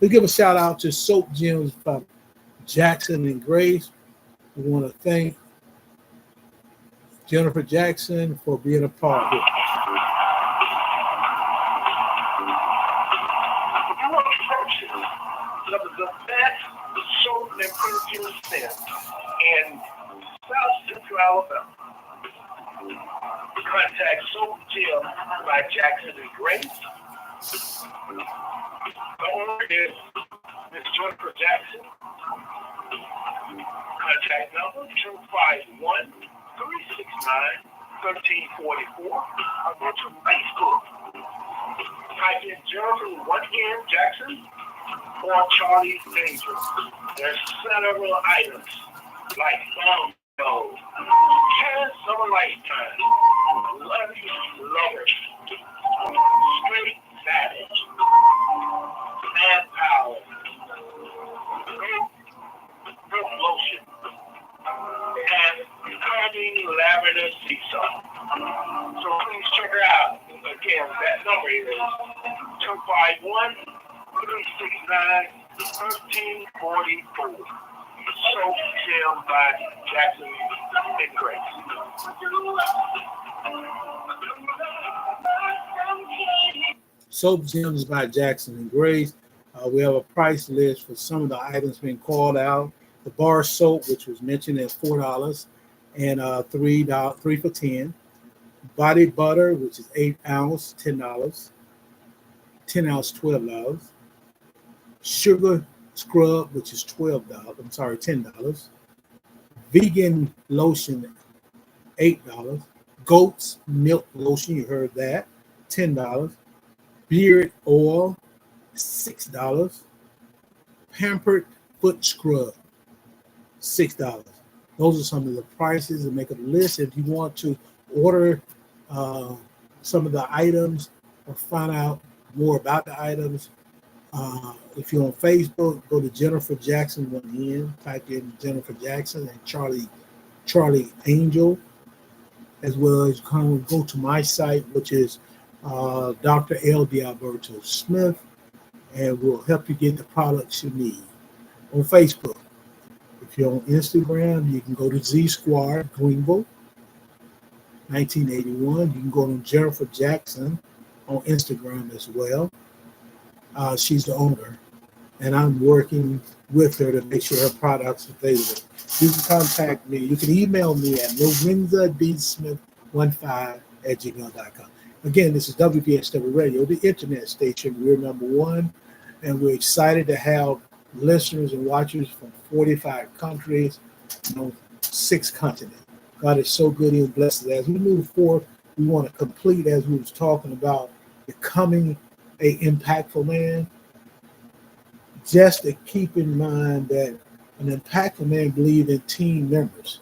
We give a shout out to Soap Gems from Jackson and Grace. We want to thank Jennifer Jackson for being a part of it. Some of the best soap and perfume scents in South Central Alabama. Contact Soap Gym by Jackson and Grace. The owner is Ms. Jennifer Jackson. Contact number 251-369-1344. Or go to Facebook. Type in Jennifer 1N Jackson or Charlie Danger. There's several items like thumb gold, cans of a lifetime, lovey lovers, straight savage, manpower, milk lotion, and calming lavender sea salt. So please check her out. Again, that number is 251-369-1344. Soap Gym by Jackson and Grace. Soap Gems by Jackson and Grace. We have a price list for some of the items being called out. The bar soap, which was mentioned at $4, and $3 for $10. Body butter, which is 8 ounce, $10. 10 ounce, $12. Sugar scrub, which is $10. Vegan lotion, $8. Goat's milk lotion, you heard that, $10. Beard oil, $6. Pampered foot scrub, $6. Those are some of the prices, and make a list. If you want to order some of the items or find out more about the items. If you're on Facebook, go to Jennifer Jackson 1N, type in Jennifer Jackson and Charlie Angel, as well as go to my site, which is Dr. L. D'Alberto Smith, and we'll help you get the products you need on Facebook. If you're on Instagram, you can go to Z Squad Greenville 1981. You can go to Jennifer Jackson on Instagram as well. She's the owner, and I'm working with her to make sure her products are available. You can contact me. You can email me at lorenza.dsmith15@gmail.com. Again, this is WVSW Radio, the internet station. We're number one, and we're excited to have listeners and watchers from 45 countries, 6 continents. God is so good. He'll bless us. As we move forward, we want to complete, as we was talking about, becoming an impactful man. Just to keep in mind that an impactful man believes in team members.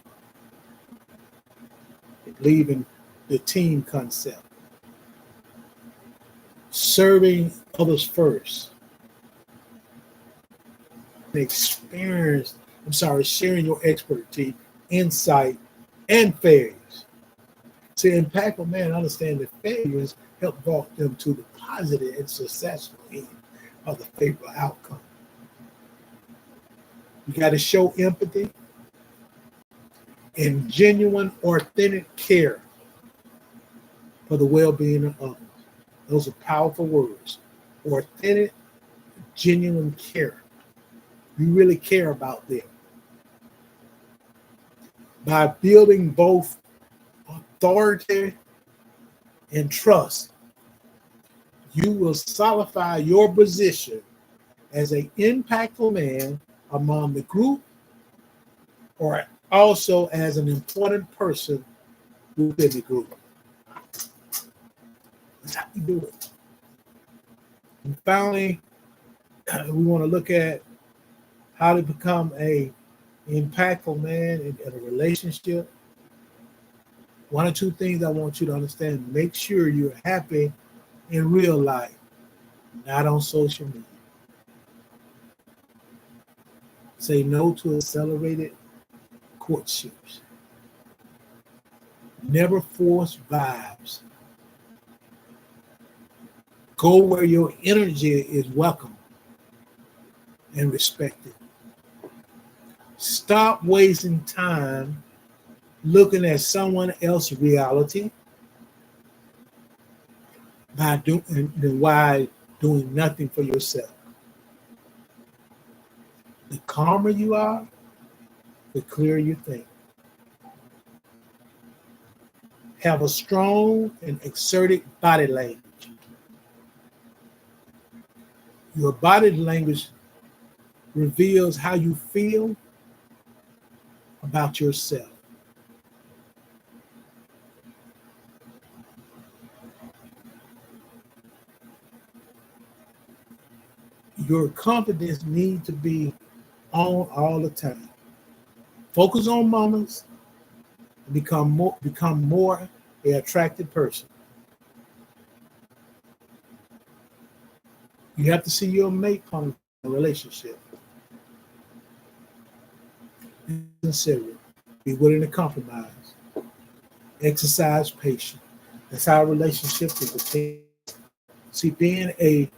They believe in the team concept. Serving others first. Sharing your expertise, insight, and failures. See, impactful man understand that failures help walk them to the positive and successful end of the favorable outcome. You got to show empathy and genuine, authentic care for the well-being of others. Those are powerful words. Authentic, genuine care. You really care about them. By building both authority and trust, you will solidify your position as an impactful man among the group, or also as an important person within the group. That's how you do it. And finally, we want to look at how to become an impactful man in a relationship. 1 or 2 things I want you to understand. Make sure you're happy in real life, not on social media. Say no to accelerated courtships. Never force vibes. Go where your energy is welcome and respected. Stop wasting time looking at someone else's reality by doing nothing for yourself. The calmer you are, the clearer you think. Have a strong and exerted body language. Your body language reveals how you feel about yourself. Your confidence needs to be on all the time. Focus on moments and become more an attractive person. You have to see your mate on a relationship. Consider it. Be willing to compromise. Exercise patience. That's how relationships is. See, being a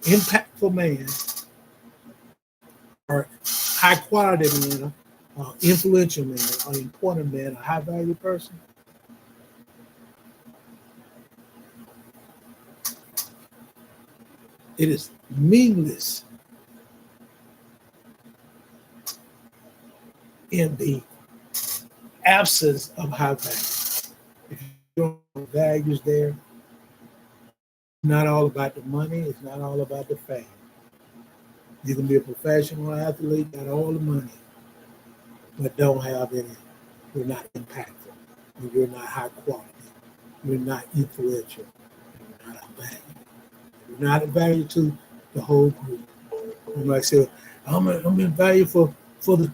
impactful man or high quality man, influential man, or important man, a high value person, it is meaningless in the absence of high value. If your values there, it's not all about the money, it's not all about the fame. You can be a professional athlete, got all the money, but don't have any. You're not impactful. You're not high quality. You're not influential. You're not of value. You're not of value to the whole group. You might say, I'm in value for the.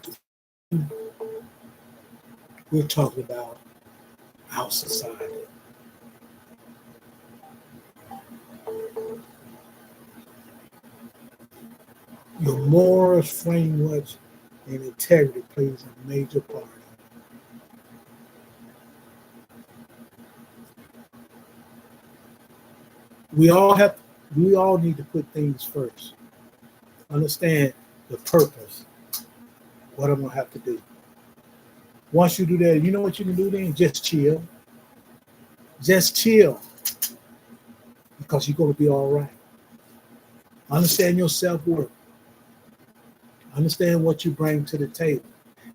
We're talking about our society. Your morals, frameworks, and integrity plays a major part. We all need to put things first. Understand the purpose, what I'm gonna have to do. Once you do that, you know what you can do then? Just chill. Just chill. Because you're gonna be all right. Understand your self-worth. Understand what you bring to the table.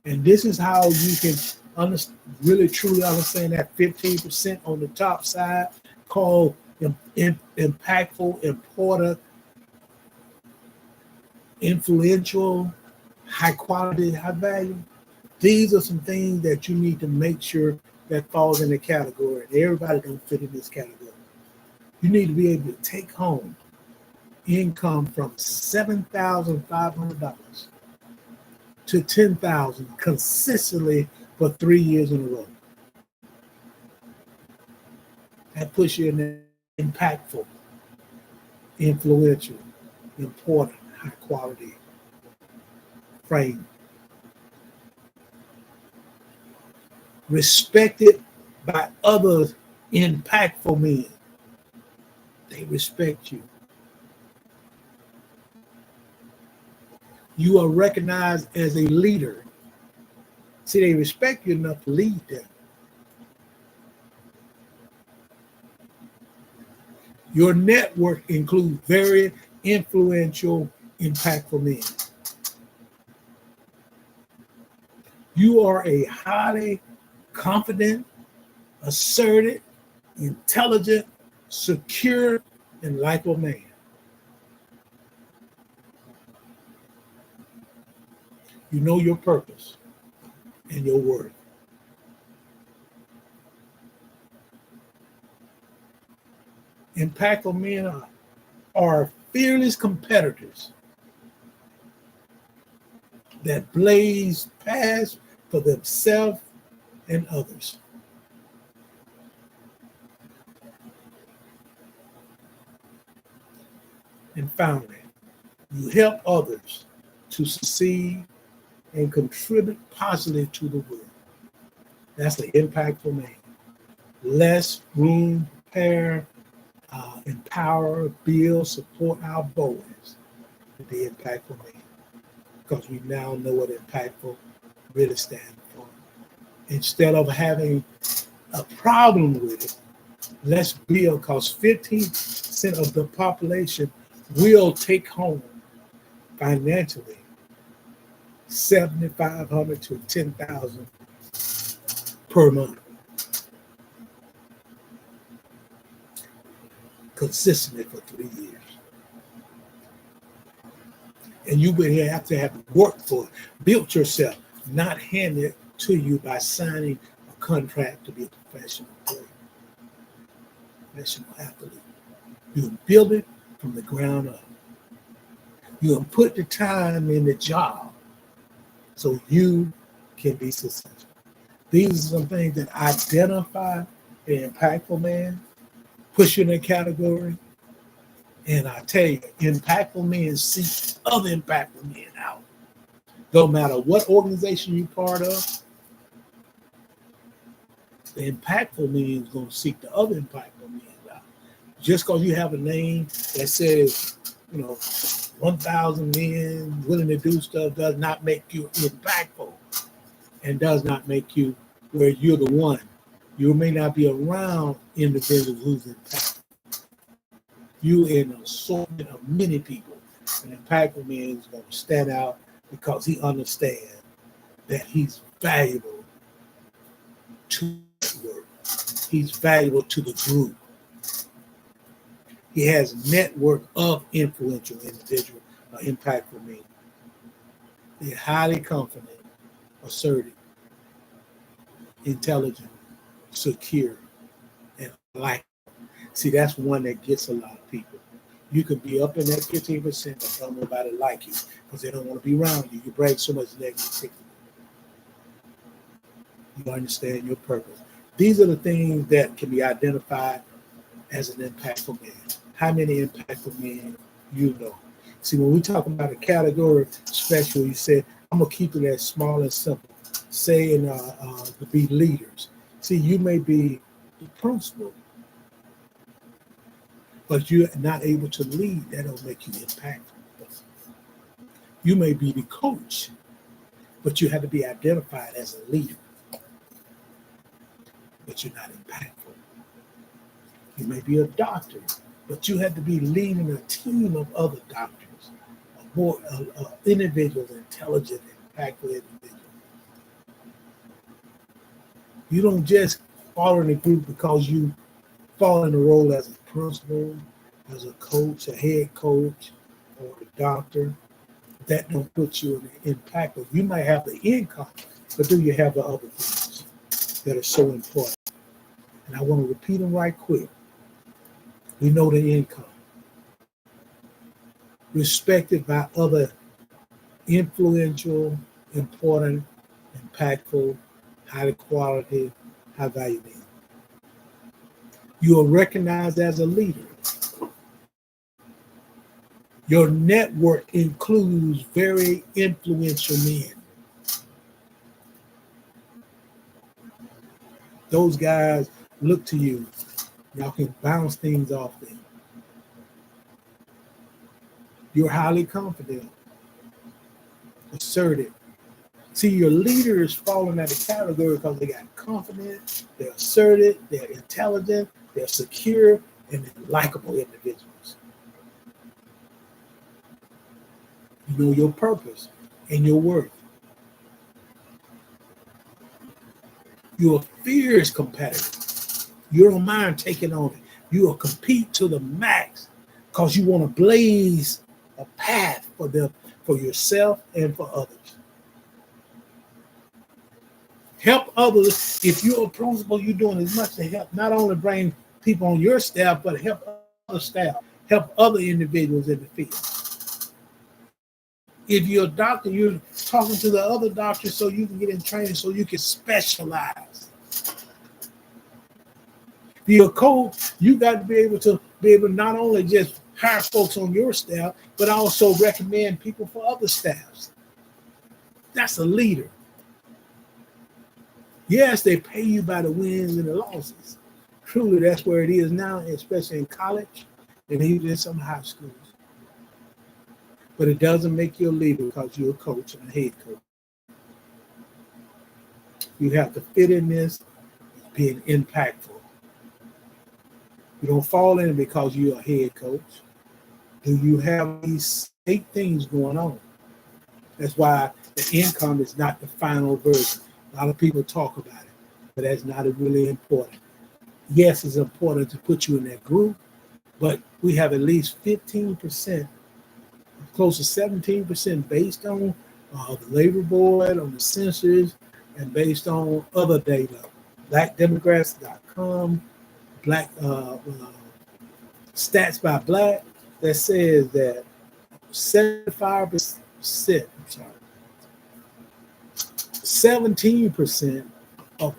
And this is how you can really truly understand that 15% on the top side called impactful, important, influential, high quality, high value. These are some things that you need to make sure that falls in the category. Everybody don't fit in this category. You need to be able to take home income from $7,500 to $10,000 consistently for 3 years in a row. That puts you in the impactful, influential, important, high quality frame. Respected by others, impactful men. They respect you. You are recognized as a leader. See, they respect you enough to lead them. Your network includes very influential, impactful men. You are a highly confident, assertive, intelligent, secure, and likable man. You know your purpose and your worth. Impactful men are fearless competitors that blaze paths for themselves and others. And finally, you help others to succeed and contribute positively to the world. That's the impactful man. Less room, repair, empower, build, support our boys to be impactful men. Because we now know what impactful really stands for. Instead of having a problem with it, let's build, because 15% of the population will take home financially $7,500 to $10,000 per month, consistently for 3 years. And you will have to have worked for it, built yourself, not handed to you by signing a contract to be a professional player, professional athlete. You build it from the ground up. You put the time in the job so you can be successful. These are some things that identify an impactful man, push you in a category, and I tell you, impactful men seek other impactful men out. Don't matter what organization you're part of, the impactful man is going to seek the other impactful men out. Just because you have a name that says, 1,000 men willing to do stuff does not make you impactful and does not make you where you're the one. You may not be around individuals who's impactful. You in an assortment of many people. An impactful man is going to stand out because he understands that he's valuable to the work. He's valuable to the group. He has a network of influential individuals, impactful men. They're highly confident, assertive, intelligent, secure, and likable. See, that's one that gets a lot of people. You could be up in that 15%, but don't nobody like you because they don't want to be around you. You bring so much negativity. You understand your purpose. These are the things that can be identified as an impactful man. How many impactful men you know? See, when we talk about a category special, you said, I'm going to keep it as small and simple, saying to be leaders. See, you may be the principal, but you're not able to lead. That don't make you impactful. You may be the coach, but you have to be identified as a leader, but you're not impactful. You may be a doctor, but you have to be leading a team of other doctors, more individuals, intelligent, impactful individuals. You don't just fall in a group because you fall in the role as a principal, as a coach, a head coach, or a doctor. That don't put you in the impactful. You might have the income, but do you have the other things that are so important? And I want to repeat them right quick. We know the income. Respected by other influential, important, impactful, high quality, high value men. You are recognized as a leader. Your network includes very influential men. Those guys look to you. Y'all can bounce things off them. You're highly confident, assertive. See, your leaders fall in that category because they got confident, they're assertive, they're intelligent, they're secure, and they're likable individuals. You know your purpose and your worth. You're a fierce competitor. You don't mind taking on it. You will compete to the max because you want to blaze a path for yourself and for others. Help others. If you're a principal, you're doing as much to help not only bring people on your staff, but help other staff, help other individuals in the field. If you're a doctor, you're talking to the other doctors so you can get in training, so you can specialize. If you're a coach, you got to be able to not only just hire folks on your staff, but also recommend people for other staffs. That's a leader. Yes, they pay you by the wins and the losses. Truly, that's where it is now, especially in college and even in some high schools. But it doesn't make you a leader because you're a coach and a head coach. You have to fit in this, being impactful. You don't fall in because you're a head coach. Do you have these 8 things going on? That's why the income is not the final version. A lot of people talk about it, but that's not really important. Yes, it's important to put you in that group, but we have at least 15%, close to 17% based on the labor board, on the census, and based on other data. BlackDemographics.com, Black Stats by Black, that says that 17% of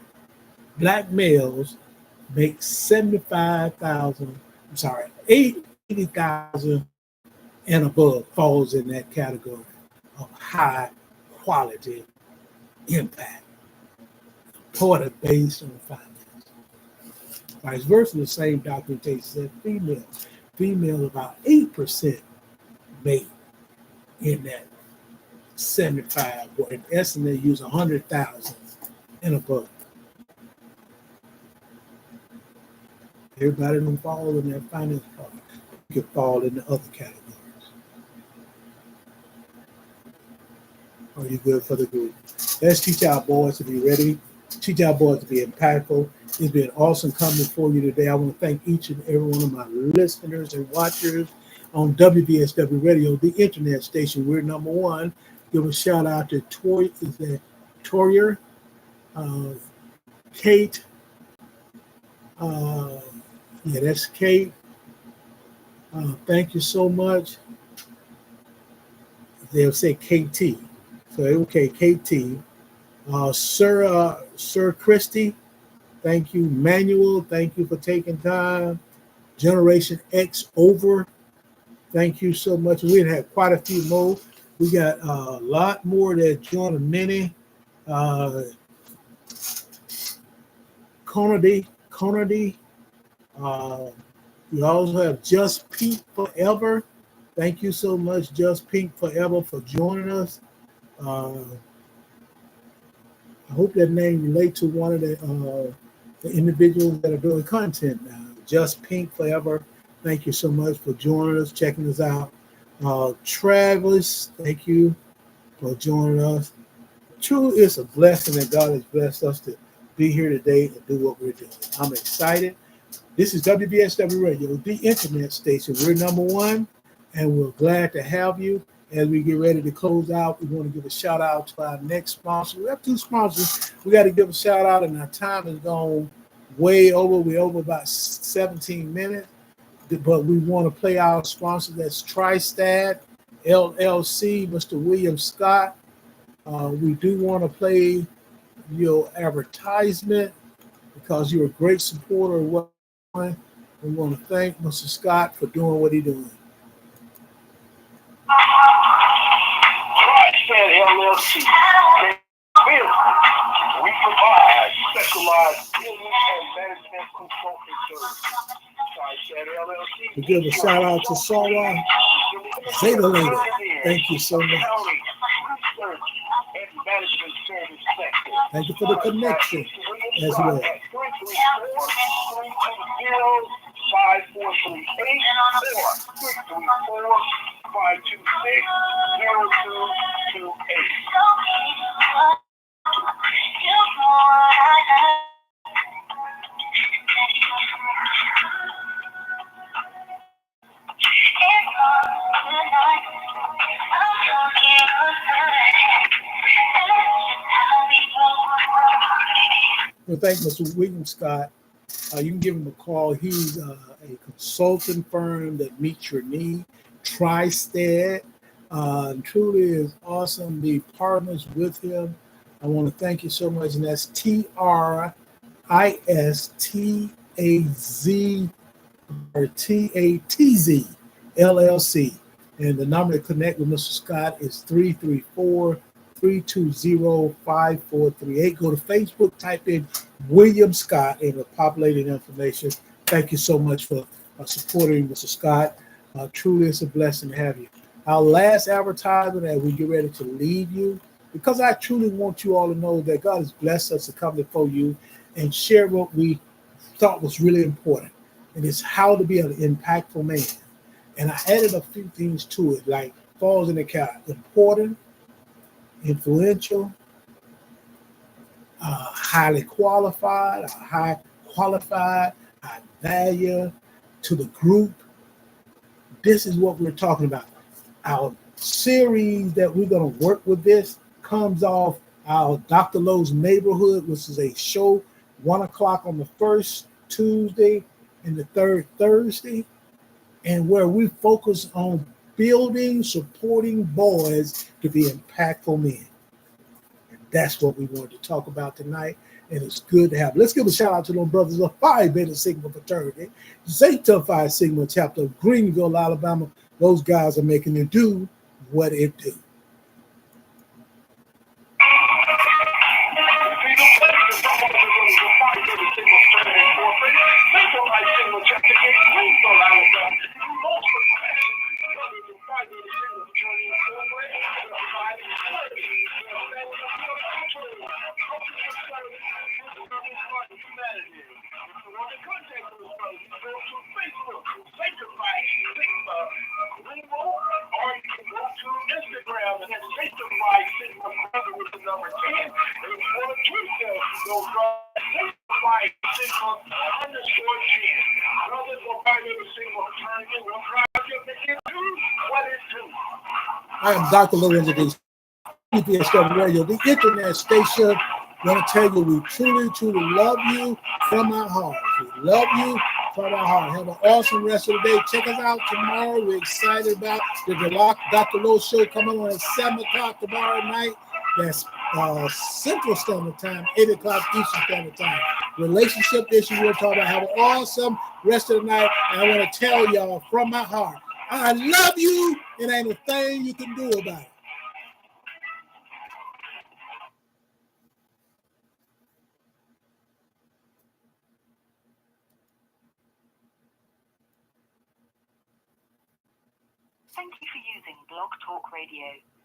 Black males make 80,000 and above falls in that category of high quality impact, important based on finance. Vice versa, the same documentation said female about 8% make in that 75, or in essence they use 100,000 and above. Everybody don't fall in that finance part. You can fall in the other categories. Are you good for the group? Let's teach our boys to be ready. Teach our boys to be impactful. It's been awesome coming for you today. I want to thank each and every one of my listeners and watchers on WVSW Radio, the internet station. We're number one. Give a shout out to Torier, Kate. That's Kate. Thank you so much. They'll say KT. So okay, KT. Sir Christie. Thank you, Manuel. Thank you for taking time. Generation X over. Thank you so much. We had quite a few more. We got a lot more that joined many. Uh, Conady. We also have Just Pink Forever. Thank you so much, Just Pink Forever, for joining us. I hope that name relates to one of the individuals that are doing content now. Just Pink Forever. Thank you so much for joining us, checking us out. Travis, thank you for joining us. Truly, it's a blessing that God has blessed us to be here today and do what we're doing. I'm excited. This is WVSW Radio, the internet station. We're number one, and we're glad to have you. As we get ready to close out, we want to give a shout out to our next sponsor. We have two sponsors. We got to give a shout out, and our time has gone way over. We're over about 17 minutes, but we want to play our sponsor. That's TriStat LLC, Mr. William Scott. We do want to play your advertisement because you're a great supporter of what we're doing. We want to thank Mr. Scott for doing what he's doing. TriStat LLC. We provide specialized business and management consulting services. TriStat LLC. We give a shout out to Sarah Zeta Lady. Thank you so much. Research and management service sector. Thank you for the connection as well. 334-528-0228. Well, thank Mr. William Scott. You can give him a call. He's a consulting firm that meets your need. TriStat truly is awesome to be partners with him. I want to thank you so much, and that's TRISTAZ or TATZ LLC. And the number to connect with Mr. Scott is 334-320-5438. Go to Facebook, type in William Scott, and it'll populate information. Thank you so much for supporting Mr. Scott. Truly, it's a blessing to have you. Our last advertisement as we get ready to leave you, because I truly want you all to know that God has blessed us to come before you and share what we thought was really important. And it's how to be an impactful man. And I added a few things to it, like falls in the category: important, influential, highly qualified, high value to the group. This is what we're talking about. Our series that we're going to work with this comes off our Dr. Lowe's Neighborhood, which is a show 1 o'clock on the first Tuesday and the third Thursday, and where we focus on building, supporting boys to be impactful men. And that's what we wanted to talk about tonight, and it's good to have. Let's give a shout out to those brothers of Phi Beta Sigma fraternity, Zeta Phi Sigma chapter of Greenville, Alabama. Those guys are making it do what it do. I am Dr. Lorenz of WVSW Radio, the internet station. I want to tell you, we truly, truly love you from our hearts. We love you from our heart. Have an awesome rest of the day. Check us out tomorrow. We're excited about the Dr. Lowe show coming on at 7 o'clock tomorrow night. That's Central Standard Time, 8 o'clock Eastern Standard Time. relationship issues. We're going to talk about. Have an awesome rest of the night. And I want to tell y'all from my heart, I love you, and ain't a thing you can do about it. Thank you for using Blog Talk Radio.